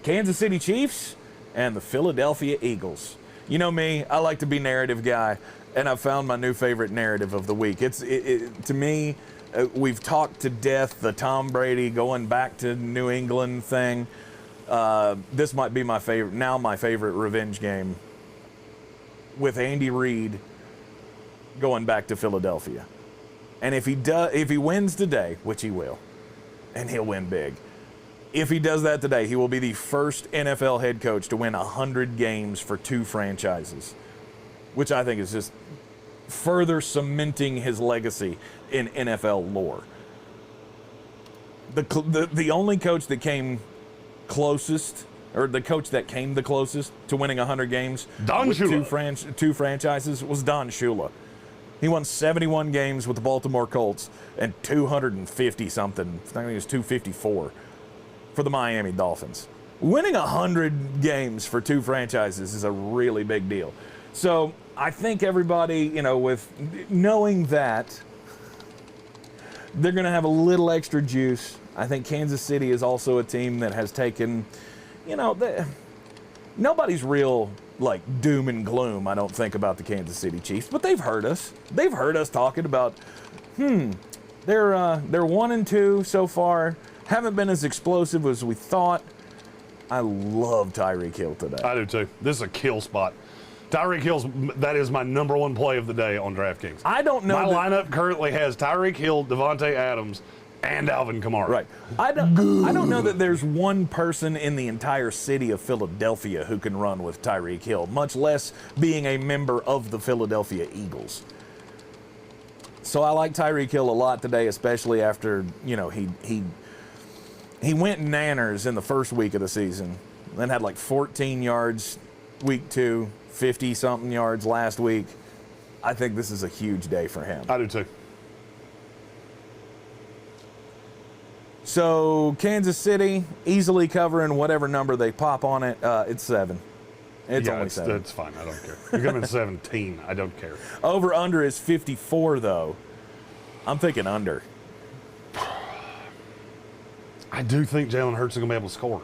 Kansas City Chiefs and the Philadelphia Eagles. You know me, I like to be narrative guy, and I've found my new favorite narrative of the week. To me, we've talked to death the Tom Brady going back to New England thing. This might be my favorite revenge game with Andy Reid going back to Philadelphia. And if he wins today, which he will, and he'll win big. If he does that today, he will be the first NFL head coach to win 100 games for 2 franchises, which I think is just further cementing his legacy in NFL lore. The only coach that came closest, or the coach that came the closest to winning 100 games with 2 franchises was Don Shula. He won 71 games with the Baltimore Colts and 250-something. I think it was 254 for the Miami Dolphins. Winning 100 games for 2 franchises is a really big deal. So I think everybody, with knowing that, they're going to have a little extra juice. I think Kansas City is also a team that has taken, nobody's real doom and gloom, I don't think, about the Kansas City Chiefs, but they've heard us. They've heard us talking about, they're 1-2 so far, haven't been as explosive as we thought. I love Tyreek Hill today. I do too. This is a kill spot. Tyreek Hill's, that is my number 1 play of the day on DraftKings. I don't know. My lineup currently has Tyreek Hill, Devontae Adams, and Alvin Kamara. Right. I don't know that there's one person in the entire city of Philadelphia who can run with Tyreek Hill, much less being a member of the Philadelphia Eagles. So I like Tyreek Hill a lot today, especially after, he went nanners in the first week of the season, then had like 14 yards week 2, 50-something yards last week. I think this is a huge day for him. I do too. So Kansas City easily covering whatever number they pop on it. It's 7. It's only 7. That's fine. I don't care. You're coming 17. I don't care. Over under is 54 though. I'm thinking under. I do think Jalen Hurts is going to be able to score.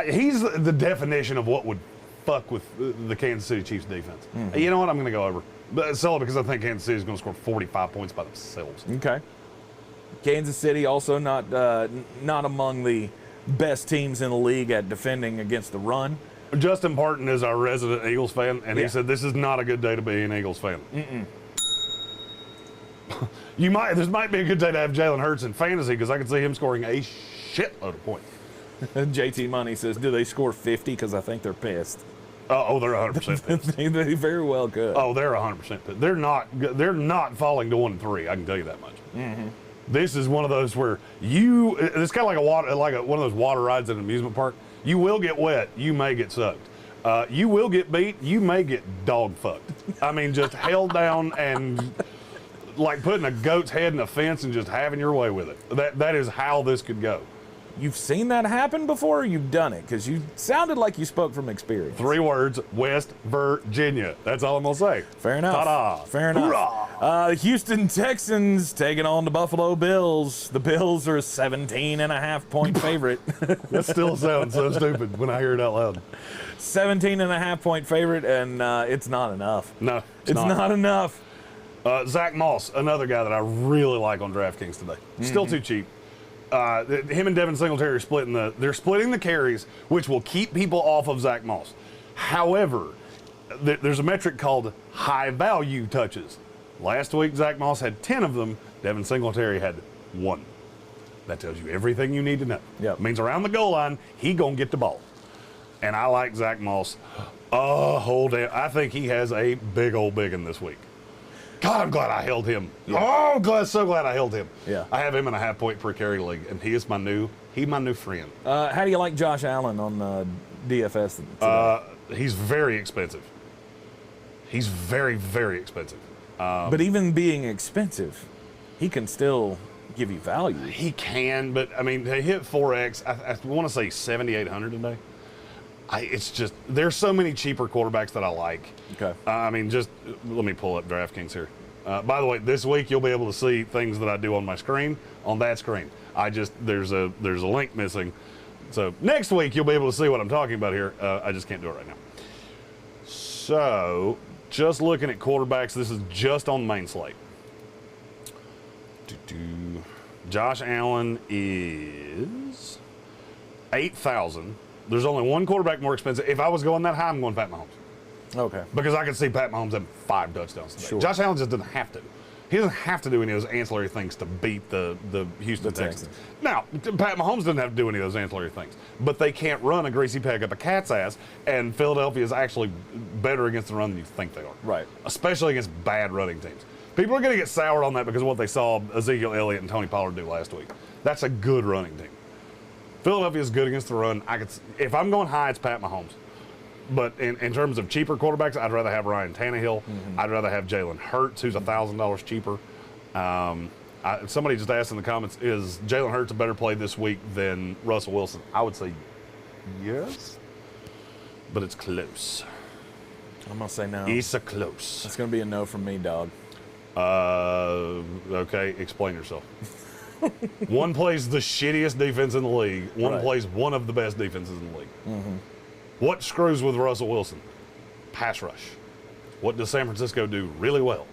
He's the definition of what would fuck with the Kansas City Chiefs defense. Mm-hmm. You know what? I'm going to go over. But solely because I think Kansas City is going to score 45 points by themselves. Okay. Kansas City also not among the best teams in the league at defending against the run. Justin Parton is our resident Eagles fan, and he said this is not a good day to be an Eagles fan. This might be a good day to have Jalen Hurts in fantasy because I can see him scoring a shitload of points. JT Money says, do they score 50? Because I think they're pissed. They're 100% pissed. They very well could. Oh, they're 100% pissed. They're not falling to 1-3. I can tell you that much. Mm-hmm. This is one of those where it's kind of like one of those water rides at an amusement park. You will get wet. You may get sucked. You will get beat. You may get dog fucked. I mean, just held down and like putting a goat's head in a fence and just having your way with it. That is how this could go. You've seen that happen before, or you've done it? Because you sounded like you spoke from experience. 3 words, West Virginia. That's all I'm going to say. Fair enough. Ta-da. Fair enough. The Houston Texans taking on the Buffalo Bills. The Bills are a 17.5-point favorite. That still sounds so stupid when I hear it out loud. 17.5-point favorite, and it's not enough. No, it's not enough. Zach Moss, another guy that I really like on DraftKings today. Still too cheap. Him and Devin Singletary are they're splitting the carries, which will keep people off of Zach Moss. However, there's a metric called high value touches. Last week, Zach Moss had 10 of them. Devin Singletary had 1. That tells you everything you need to know. Yep. It means around the goal line, he gonna get the ball. And I like Zach Moss. I think he has a big old big one this week. God, I'm glad I held him. Yeah. So glad I held him. Yeah. I have him in a half-point per carry league, and he's my new friend. How do you like Josh Allen on DFS today? He's very expensive. He's very, very expensive. But even being expensive, he can still give you value. He can, but I mean, they hit 4X. I want to say 7,800 today. It's just there's so many cheaper quarterbacks that I like. Okay. Just let me pull up DraftKings here. By the way, this week you'll be able to see things that I do on my screen on that screen. There's a link missing, so next week you'll be able to see what I'm talking about here. I just can't do it right now. So just looking at quarterbacks, this is just on the main slate. Josh Allen is 8,000. There's only one quarterback more expensive. If I was going that high, I'm going Pat Mahomes. Okay. Because I could see Pat Mahomes having 5 touchdowns today. Sure. Josh Allen just doesn't have to. He doesn't have to do any of those ancillary things to beat the Houston Texans. Now, Pat Mahomes doesn't have to do any of those ancillary things. But they can't run a greasy peg up a cat's ass, and Philadelphia is actually better against the run than you think they are. Right. Especially against bad running teams. People are going to get soured on that because of what they saw Ezekiel Elliott and Tony Pollard do last week. That's a good running team. Philadelphia is good against the run. If I'm going high, it's Pat Mahomes. But in terms of cheaper quarterbacks, I'd rather have Ryan Tannehill. Mm-hmm. I'd rather have Jalen Hurts, who's $1,000 cheaper. Somebody just asked in the comments, is Jalen Hurts a better play this week than Russell Wilson? I would say yes, but it's close. I'm going to say no. It's a close. It's going to be a no from me, dog. Okay, explain yourself. One plays the shittiest defense in the league. One plays one of the best defenses in the league. Mm-hmm. What screws with Russell Wilson? Pass rush. What does San Francisco do really well?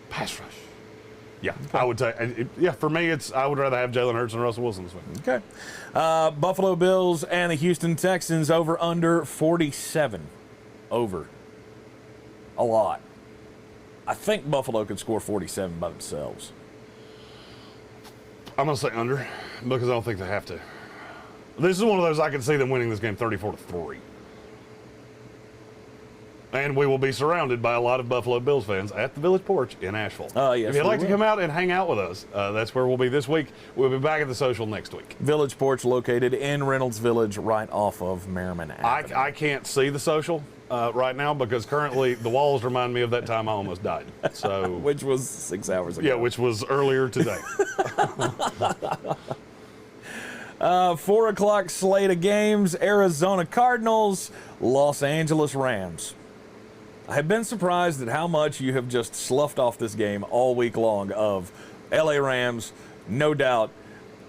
Pass rush. Yeah, okay. I would say. For me, I would rather have Jalen Hurts and Russell Wilson this week. Okay. Buffalo Bills and the Houston Texans over under 47. Over. A lot. I think Buffalo could score 47 by themselves. I'm going to say under because I don't think they have to. This is one of those I can see them winning this game 34-3. And we will be surrounded by a lot of Buffalo Bills fans at the Village Porch in Asheville. Yes, if you'd like to come out and hang out with us, that's where we'll be this week. We'll be back at the social next week. Village Porch located in Reynolds Village right off of Merriman Avenue. I can't see the social right now because currently the walls remind me of that time I almost died. So Which was 6 hours ago. Yeah, which was earlier today. 4 o'clock slate of games, Arizona Cardinals, Los Angeles Rams. I have been surprised at how much you have just sloughed off this game all week long of LA Rams, no doubt.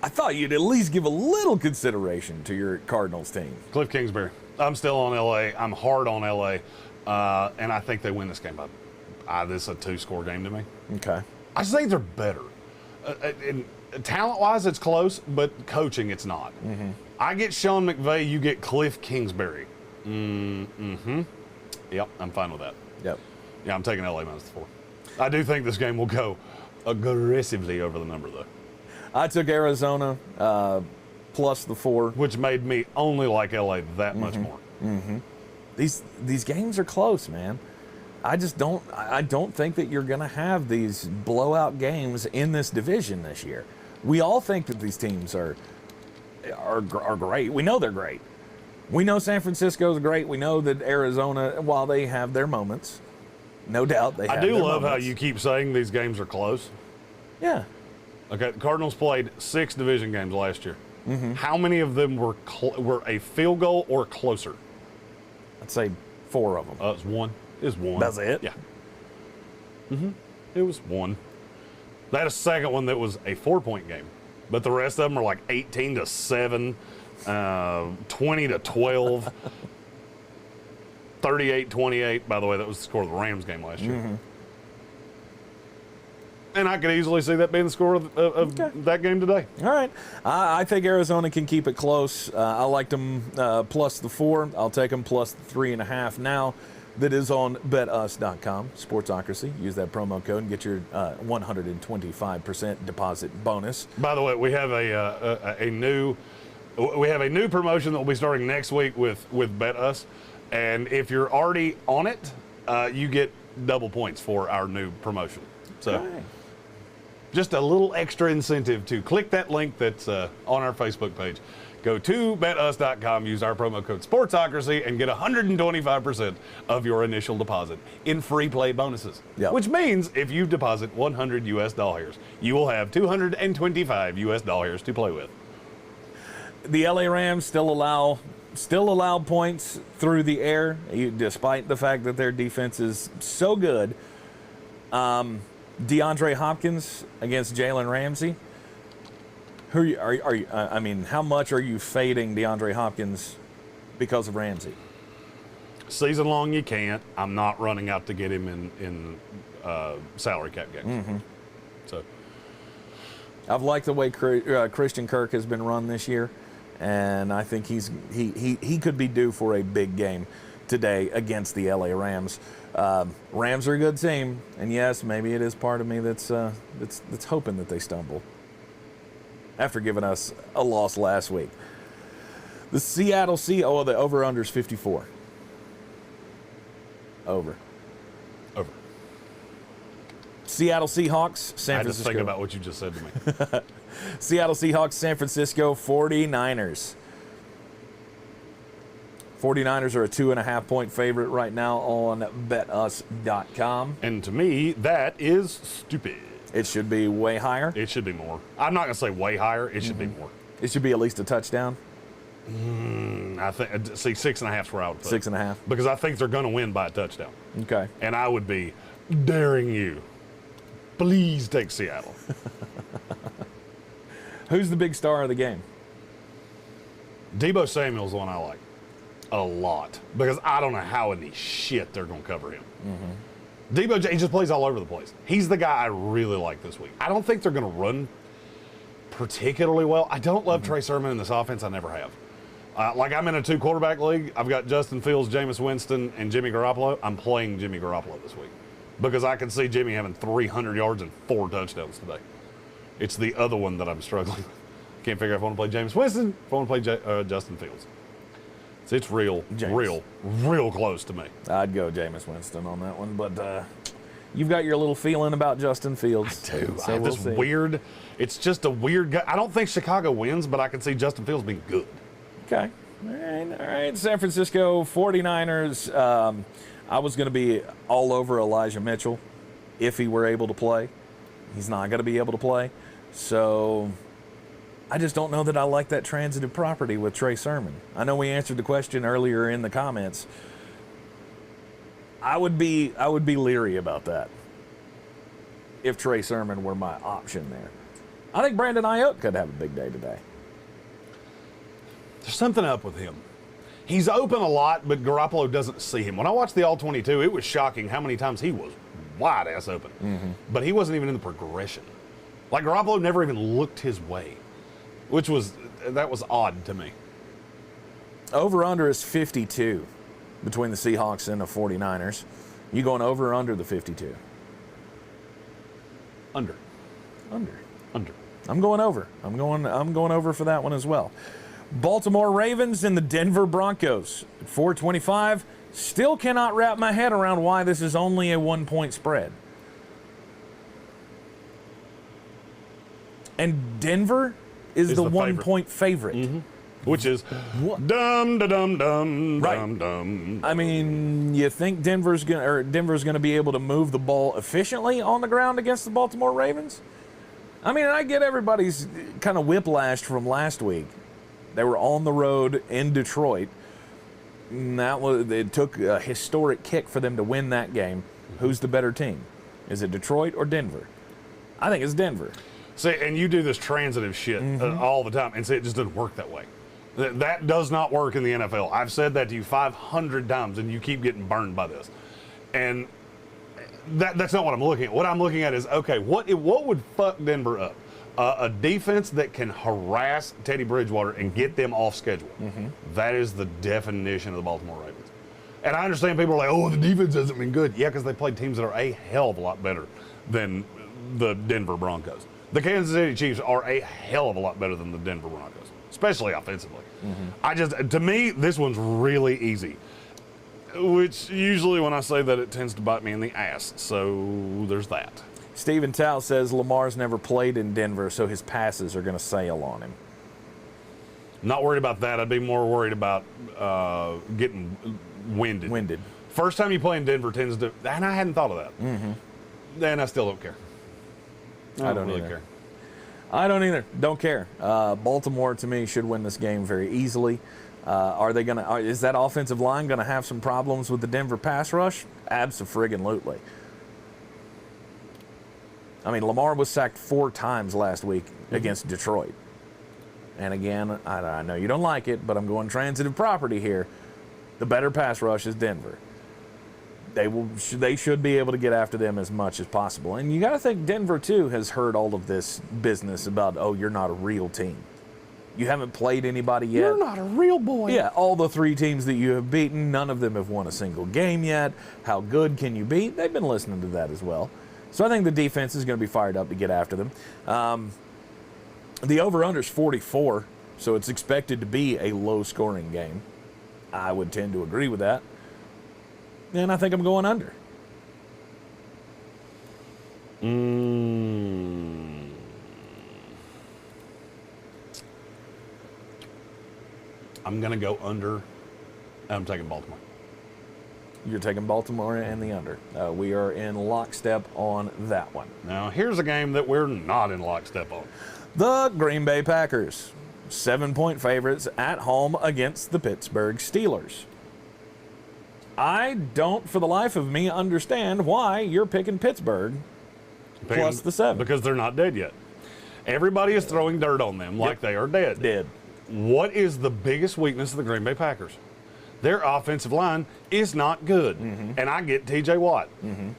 I thought you'd at least give a little consideration to your Cardinals team. Cliff Kingsbury. I'm still on LA. I'm hard on LA. And I think they win this game. This is a 2-score game to me. Okay. I just think they're better. Talent-wise, it's close, but coaching, it's not. Mm-hmm. I get Sean McVay, you get Cliff Kingsbury. Mm-hmm. Yep, I'm fine with that. Yep. Yeah, I'm taking LA -4. I do think this game will go aggressively over the number, though. I took Arizona plus the 4. Which made me only like LA that much more. Mm-hmm. These games are close, man. I don't think that you're going to have these blowout games in this division this year. We all think that these teams are great. We know they're great. We know San Francisco's great. We know that Arizona, while they have their moments, no doubt they have I do their love moments. how you keep saying these games are close. Yeah. Okay, the Cardinals played 6 division games last year. Mm-hmm. How many of them were a field goal or closer? I'd say 4 of them. It's one. It's one. That's it? Yeah. Mm-hmm. It was one. They had a second one that was a 4-point game, but the rest of them are like 18-7, 20-12, 38-28. By the way, that was the score of the Rams game last year. Mm-hmm. And I could easily see that being the score of that game today. All right. I think Arizona can keep it close. I liked them plus the 4. I'll take them plus the 3.5 now. That is on betus.com, Sportsocracy. Use that promo code and get your 125% deposit bonus. By the way, we have a new promotion that will be starting next week with BetUs, and if you're already on it, you get double points for our new promotion. So, Okay. Just a little extra incentive to click that link that's on our Facebook page. Go to betus.com, use our promo code Sportsocracy, and get 125% of your initial deposit in free play bonuses. Yep. Which means if you deposit $100, you will have $225 to play with. The LA Rams still allow points through the air, despite the fact that their defense is so good. DeAndre Hopkins against Jalen Ramsey. Who are you? I mean, how much are you fading DeAndre Hopkins because of Ramsey? Season long, you can't. I'm not running out to get him in salary cap games. Mm-hmm. So I've liked the way Christian Kirk has been run this year, and I think he could be due for a big game today against the LA Rams. Rams are a good team, and yes, maybe it is part of me that's hoping that they stumble after giving us a loss last week. The Seattle the over-under is 54. Over. Seattle Seahawks, San Francisco. I had to think about what you just said to me. Seattle Seahawks, San Francisco 49ers. 49ers are a 2.5-point favorite right now on betus.com. And to me, that is stupid. It should be way higher. It should be more. I'm not going to say way higher. It should be more. It should be at least a touchdown. I think 6.5 is where I would put 6.5. because I think they're going to win by a touchdown. Okay. And I would be daring you. Please take Seattle. Who's the big star of the game? Deebo Samuel's the one I like a lot because I don't know how in the shit they're going to cover him. Mm-hmm. Deebo, he just plays all over the place. He's the guy I really like this week. I don't think they're going to run particularly well. I don't love Trey Sermon in this offense. I never have. I'm in a 2-quarterback league. I've got Justin Fields, Jameis Winston, and Jimmy Garoppolo. I'm playing Jimmy Garoppolo this week because I can see Jimmy having 300 yards and 4 touchdowns today. It's the other one that I'm struggling with. Can't figure out if I want to play Jameis Winston, if I want to play Justin Fields. It's real close to me. I'd go Jameis Winston on that one, but you've got your little feeling about Justin Fields. I do. So I have we'll this see. weird. It's just a weird guy. I don't think Chicago wins, but I can see Justin Fields being good. Okay. All right. San Francisco 49ers. I was going to be all over Elijah Mitchell if he were able to play. He's not going to be able to play. So I just don't know that I like that transitive property with Trey Sermon. I know we answered the question earlier in the comments. I would be leery about that if Trey Sermon were my option there. I think Brandon Ayuk could have a big day today. There's something up with him. He's open a lot, but Garoppolo doesn't see him. When I watched the All-22, it was shocking how many times he was wide-ass open. Mm-hmm. But he wasn't even in the progression. Like, Garoppolo never even looked his way, that was odd to me. Over-under is 52 between the Seahawks and the 49ers. You going over or under the 52? Under. I'm going over. I'm going over for that one as well. Baltimore Ravens and the Denver Broncos at 425. Still cannot wrap my head around why this is only a 1-point spread. And Denver is the 1-point favorite. Mm-hmm. Which is dum. I mean, you think Denver's gonna be able to move the ball efficiently on the ground against the Baltimore Ravens? I mean, I get everybody's kind of whiplashed from last week. They were on the road in Detroit. And it took a historic kick for them to win that game. Who's the better team? Is it Detroit or Denver? I think it's Denver. See, and you do this transitive shit all the time, and say it just doesn't work that way. That does not work in the NFL. I've said that to you 500 times, and you keep getting burned by this. And that's not what I'm looking at. What I'm looking at is, okay, what would fuck Denver up? A defense that can harass Teddy Bridgewater and get them off schedule. Mm-hmm. That is the definition of the Baltimore Ravens. And I understand people are like, oh, the defense hasn't been good. Yeah, because they played teams that are a hell of a lot better than the Denver Broncos. The Kansas City Chiefs are a hell of a lot better than the Denver Broncos, especially offensively. Mm-hmm. To me, this one's really easy. Which usually when I say that, it tends to bite me in the ass. So there's that. Steven Tao says Lamar's never played in Denver, so his passes are going to sail on him. Not worried about that. I'd be more worried about getting winded. First time you play in Denver tends to, and I hadn't thought of that. Mm-hmm. Then I still don't care. I don't really care. I don't either. Don't care. Baltimore, to me, should win this game very easily. Is that offensive line going to have some problems with the Denver pass rush? Abso-friggin-lutely. I mean, Lamar was sacked 4 times last week against Detroit. And again, I know you don't like it, but I'm going transitive property here. The better pass rush is Denver. They should be able to get after them as much as possible. And you got to think Denver, too, has heard all of this business about, oh, you're not a real team. You haven't played anybody yet. You're not a real boy. Yeah, all the 3 teams that you have beaten, none of them have won a single game yet. How good can you be? They've been listening to that as well. So I think the defense is going to be fired up to get after them. The over-under is 44, so it's expected to be a low-scoring game. I would tend to agree with that. And I think I'm going under. I'm going to go under. I'm taking Baltimore. You're taking Baltimore and the under. We are in lockstep on that one. Now, here's a game that we're not in lockstep on. The Green Bay Packers, 7-point favorites at home against the Pittsburgh Steelers. I don't, for the life of me, understand why you're picking Pittsburgh plus the 7. Because they're not dead yet. Everybody is throwing dirt on them like they are dead. Dead. What is the biggest weakness of the Green Bay Packers? Their offensive line is not good. Mm-hmm. And I get TJ Watt. Mm-hmm.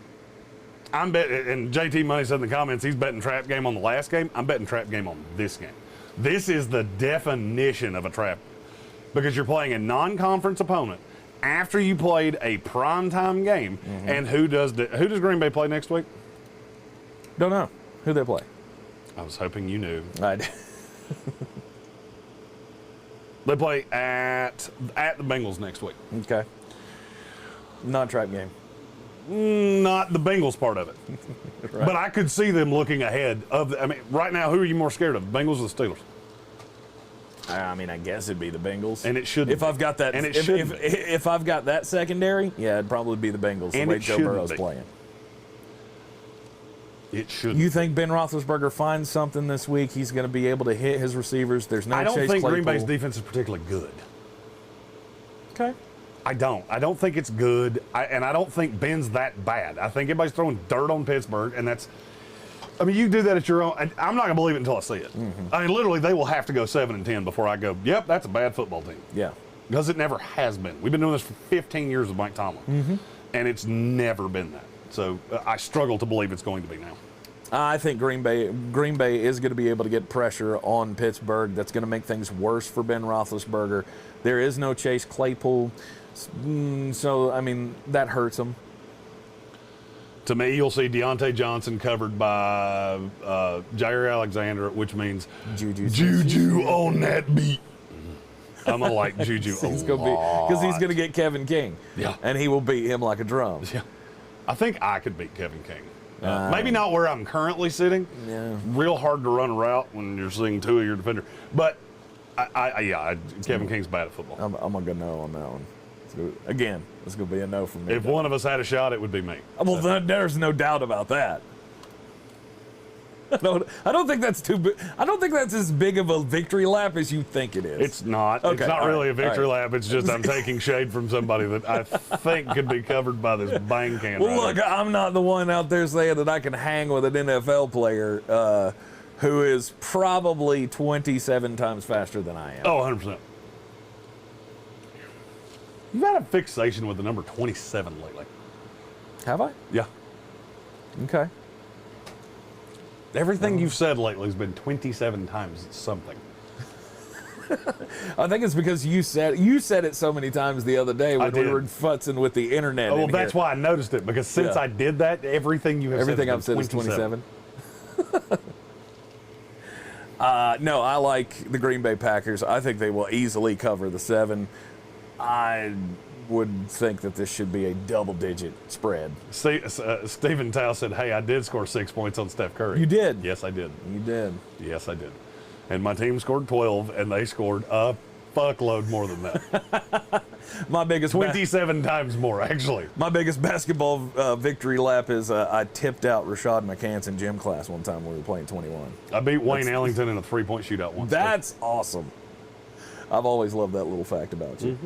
I'm betting, and JT Money said in the comments he's betting trap game on the last game. I'm betting trap game on this game. This is the definition of a trap because you're playing a non-conference opponent after you played a primetime game. Mm-hmm. And who does Green Bay play next week? Don't know. Who they play? I was hoping you knew. I did. They play at the Bengals next week. Okay. Non-trap game. Not the Bengals part of it. Right. But I could see them looking ahead of right now, who are you more scared of, the Bengals or the Steelers? I mean, I guess it'd be the Bengals. And it should. If I've got that, and it if I've got that secondary, yeah, it'd probably be the Bengals. And the way Joe Burrow's playing. It should. You think Ben Roethlisberger finds something this week? He's going to be able to hit his receivers. There's no. I don't Chase think Claypool. Green Bay's defense is particularly good. Okay. I don't think it's good, and I don't think Ben's that bad. I think everybody's throwing dirt on Pittsburgh, and that's. I mean, you do that at your own. And I'm not going to believe it until I see it. Mm-hmm. I mean, literally, they will have to go 7-10 before I go, yep, that's a bad football team. Yeah. Because it never has been. We've been doing this for 15 years with Mike Tomlin, and it's never been that. So I struggle to believe it's going to be now. I think Green Bay is going to be able to get pressure on Pittsburgh. That's going to make things worse for Ben Roethlisberger. There is no Chase Claypool, so I mean that hurts him. To me, you'll see Deontay Johnson covered by Jair Alexander, which means Juju on that beat. I'm gonna like Juju a lot. Because he's gonna get Kevin King. Yeah. And he will beat him like a drum. Yeah. I think I could beat Kevin King. Maybe not where I'm currently sitting. Yeah. Real hard to run a route when you're seeing two of your defender. But Kevin King's bad at football. I'm gonna go no on that one. Again, it's gonna be a no for me. If one of us had a shot, it would be me. Well, there's no doubt about that. I don't think that's too big. I don't think that's as big of a victory lap as you think it is. It's not. Okay, it's not really right, a victory lap. It's just I'm taking shade from somebody that I think could be covered by this bang can. Well, look, I'm not the one out there saying that I can hang with an NFL player who is probably 27 times faster than I am. Oh, 100%. You've had a fixation with the number 27 lately. Have I? Yeah. Okay. Everything you've said lately has been 27 times something. I think it's because you said it so many times the other day when we were futzing with the internet. Oh, well, that's why I noticed it, because since I did that, everything you have I've said is 27. No, I like the Green Bay Packers. I think they will easily cover the 7. I would think that this should be a double-digit spread. Stephen Tao said, hey, I did score 6 points on Steph Curry. You did? Yes, I did. You did. Yes, I did. And my team scored 12, and they scored a fuckload more than that. My biggest 27 times more, actually. My biggest basketball victory lap is I tipped out Rashad McCants in gym class one time when we were playing 21. I beat Wayne Ellington in a 3-point shootout once. That's awesome. I've always loved that little fact about you.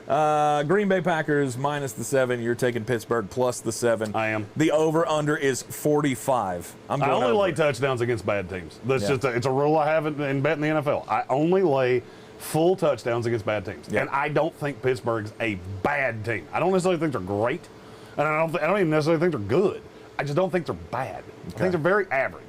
Green Bay Packers minus the 7. You're taking Pittsburgh plus the 7. I am. The over/under is 45. I only lay touchdowns against bad teams. That's it's a rule I have in betting the NFL. I only lay full touchdowns against bad teams. Yeah. And I don't think Pittsburgh's a bad team. I don't necessarily think they're great, and I don't even necessarily think they're good. I just don't think they're bad. I think they're very average.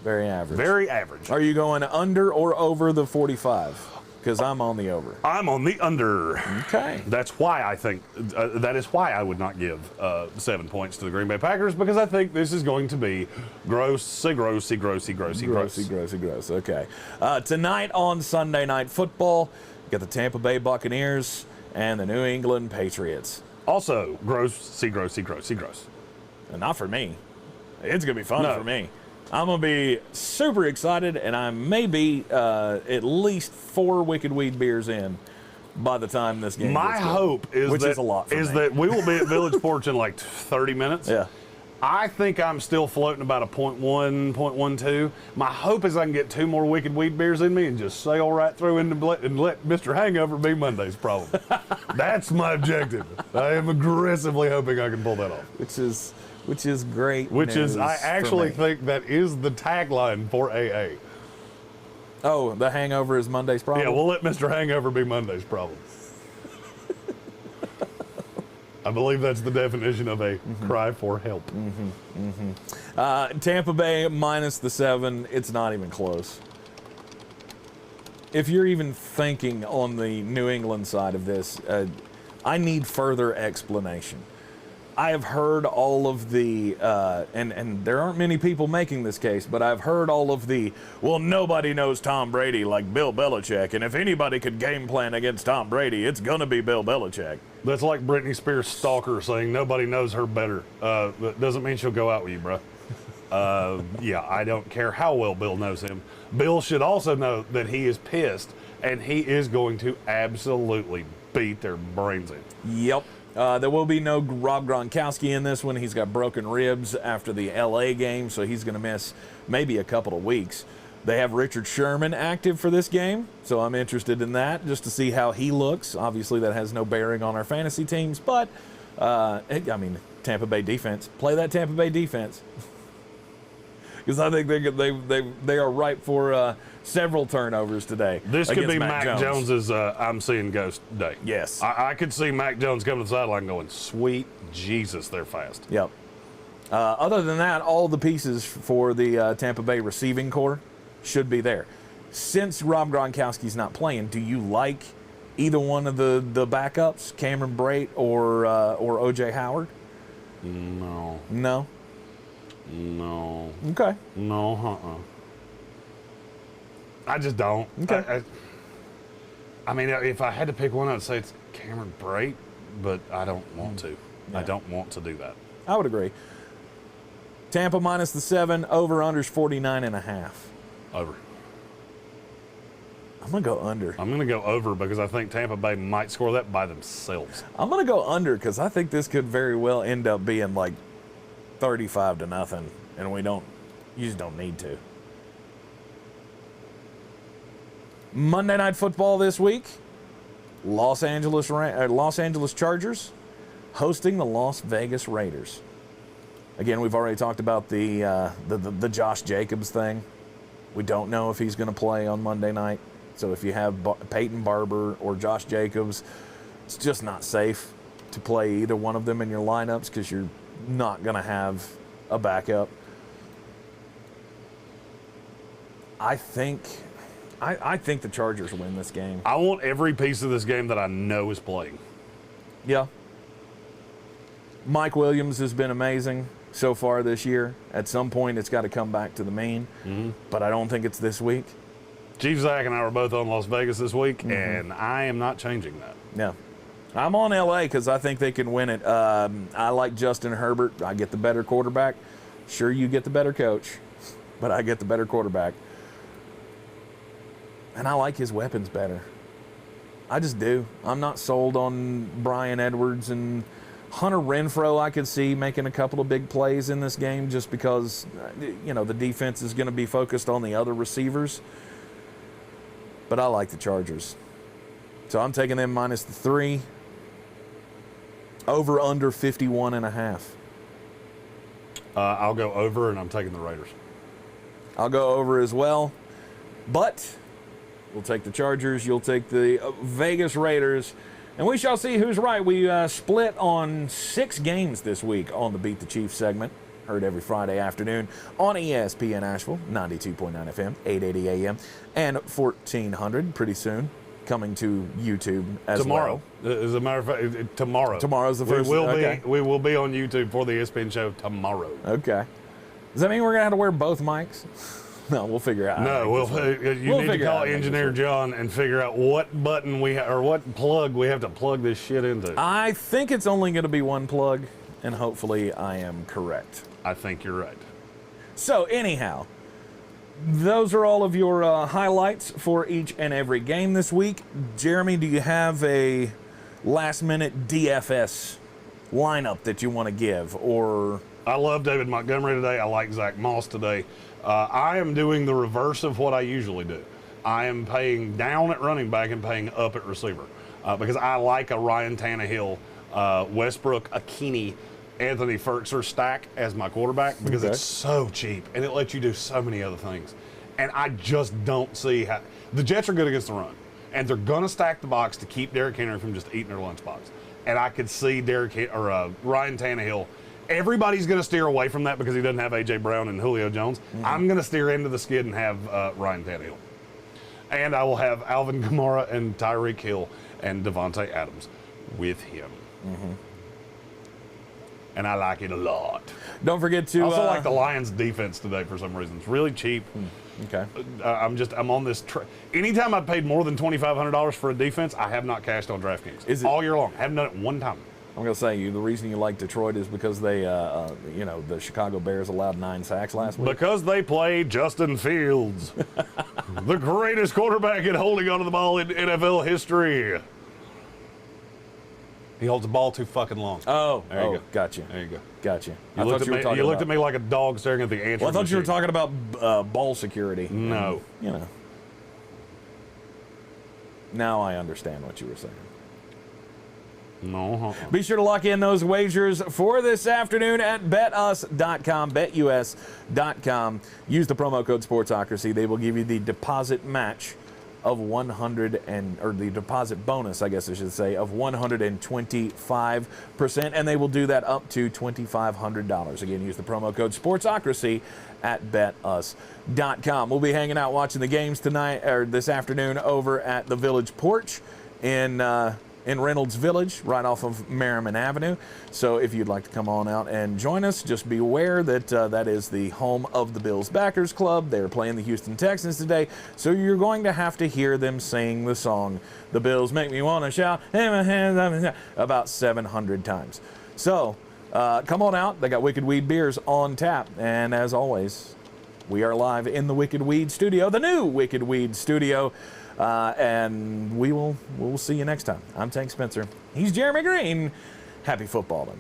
Very average. Very average. Are you going under or over the 45? Because I'm on the over. I'm on the under. Okay. That's why I think, that is why I would not give 7 points to the Green Bay Packers, because I think this is going to be grossy. Okay. Tonight on Sunday Night Football, you got the Tampa Bay Buccaneers and the New England Patriots. Also, grossy. And not for me. It's going to be fun for me. I'm going to be super excited, and I may be at least 4 Wicked Weed beers in by the time this game My gets going, hope is which that, is a lot for me. that we will be at Village Porch in like 30 minutes. Yeah. I think I'm still floating about a 0.1, 0.12. My hope is I can get 2 more Wicked Weed beers in me and just sail right through and let Mr. Hangover be Monday's problem. That's my objective. I am aggressively hoping I can pull that off. Which is great. I actually think that is the tagline for AA. Oh, the hangover is Monday's problem? Yeah, we'll let Mr. Hangover be Monday's problem. I believe that's the definition of a cry for help. Tampa Bay minus the 7. It's not even close. If you're even thinking on the New England side of this, I need further explanation. I have heard all of the, and there aren't many people making this case, but I've heard all of the, well, nobody knows Tom Brady like Bill Belichick, and if anybody could game plan against Tom Brady, it's going to be Bill Belichick. That's like Britney Spears' stalker saying nobody knows her better. That doesn't mean she'll go out with you, bro. Yeah, I don't care how well Bill knows him. Bill should also know that he is pissed, and he is going to absolutely beat their brains in. Yep. There will be no Rob Gronkowski in this one. He's got broken ribs after the LA game, so he's going to miss maybe a couple of weeks. They have Richard Sherman active for this game, so I'm interested in that just to see how he looks. Obviously, that has no bearing on our fantasy teams, but, I mean, Tampa Bay defense. Play that Tampa Bay defense. Because I think they are ripe for several turnovers today. This could be Mac Jones's I'm seeing ghost day. Yes. I could see Mac Jones coming to the sideline going, sweet Jesus, they're fast. Yep. Other than that, all the pieces for the Tampa Bay receiving core should be there. Since Rob Gronkowski's not playing, do you like either one of the backups, Cameron Brate or O.J. Howard? No. No? No. Okay. No, I just don't. Okay. I mean, if I had to pick one, I'd say it's Cameron Brate, but I don't want to. Yeah. I don't want to do that. I would agree. Tampa minus the 7, over-unders 49.5. Over. I'm going to go under. I'm going to go over because I think Tampa Bay might score that by themselves. I'm going to go under because I think this could very well end up being like 35-0, and you just don't need to. Monday Night Football this week. Los Angeles Chargers hosting the Las Vegas Raiders. Again, we've already talked about the Josh Jacobs thing. We don't know if he's going to play on Monday night. So if you have Peyton Barber or Josh Jacobs, it's just not safe to play either one of them in your lineups because you're not going to have a backup. I think the Chargers win this game. I want every piece of this game that I know is playing. Yeah. Mike Williams has been amazing so far this year. At some point, it's got to come back to the mean, but I don't think it's this week. Chief Zach and I were both on Las Vegas this week, and I am not changing that. Yeah. I'm on LA because I think they can win it. I like Justin Herbert. I get the better quarterback. Sure, you get the better coach, but I get the better quarterback. And I like his weapons better. I just do. I'm not sold on Bryan Edwards and Hunter Renfrow. I could see making a couple of big plays in this game just because, the defense is going to be focused on the other receivers. But I like the Chargers. So I'm taking them minus the 3. Over under 51.5. I'll go over, and I'm taking the Raiders. I'll go over as well. But we'll take the Chargers. You'll take the Vegas Raiders. And we shall see who's right. We split on 6 games this week on the Beat the Chiefs segment. Heard every Friday afternoon on ESPN Asheville, 92.9 FM, 880 AM, and 1400 pretty soon. Coming to YouTube as tomorrow. well. As a matter of fact, tomorrow. Tomorrow's the first. We will be on YouTube for the ESPN show tomorrow. Okay. Does that mean we're going to have to wear both mics? No, we'll figure it out. No, you need to call Engineer John and figure out what button or what plug we have to plug this shit into. I think it's only going to be one plug, and hopefully I am correct. I think you're right. So anyhow, those are all of your highlights for each and every game this week. Jeremy, do you have a last-minute DFS lineup that you want to give? Or I love David Montgomery today. I like Zach Moss today. I am doing the reverse of what I usually do. I am paying down at running back and paying up at receiver because I like a Ryan Tannehill, Westbrook, Akini, Anthony Ferkser stack as my quarterback because it's so cheap and it lets you do so many other things. And I just don't see how the Jets are good against the run, and they're going to stack the box to keep Derrick Henry from just eating their lunchbox. And I could see Ryan Tannehill. Everybody's going to steer away from that because he doesn't have A.J. Brown and Julio Jones. I'm going to steer into the skid and have Ryan Tannehill. And I will have Alvin Kamara and Tyreek Hill and Devontae Adams with him. and I like it a lot. Don't forget to I also like the Lions' defense today for some reason. It's really cheap. Okay. I'm on this. Anytime I've paid more than $2,500 for a defense, I have not cashed on DraftKings. Is it all year long? I haven't done it one time. I'm going to say the reason you like Detroit is because they, the Chicago Bears allowed 9 sacks last week. Because they played Justin Fields, the greatest quarterback in holding onto the ball in NFL history. He holds the ball too fucking long. Oh, there you go. Gotcha. There you go. Gotcha. You looked at me like a dog staring at the answer. Well, I thought machine. you were talking about ball security. No. And, now I understand what you were saying. No. Be sure to lock in those wagers for this afternoon at betus.com, betus.com. Use the promo code Sportsocracy. They will give you the deposit match of the deposit bonus, I guess I should say, of 125%, and they will do that up to $2,500. Again, use the promo code Sportsocracy at betus.com. We'll be hanging out watching the games tonight or this afternoon over at the Village Porch in Reynolds Village, right off of Merriman Avenue. So if you'd like to come on out and join us, just be aware that that is the home of the Bills Backers Club. They're playing the Houston Texans today, so you're going to have to hear them sing the song, "The Bills Make Me Want to Shout," about 700 times. So come on out. They got Wicked Weed beers on tap. And as always, we are live in the Wicked Weed studio, the new Wicked Weed studio. And we'll see you next time. I'm Tank Spencer. He's Jeremy Greene. Happy footballing.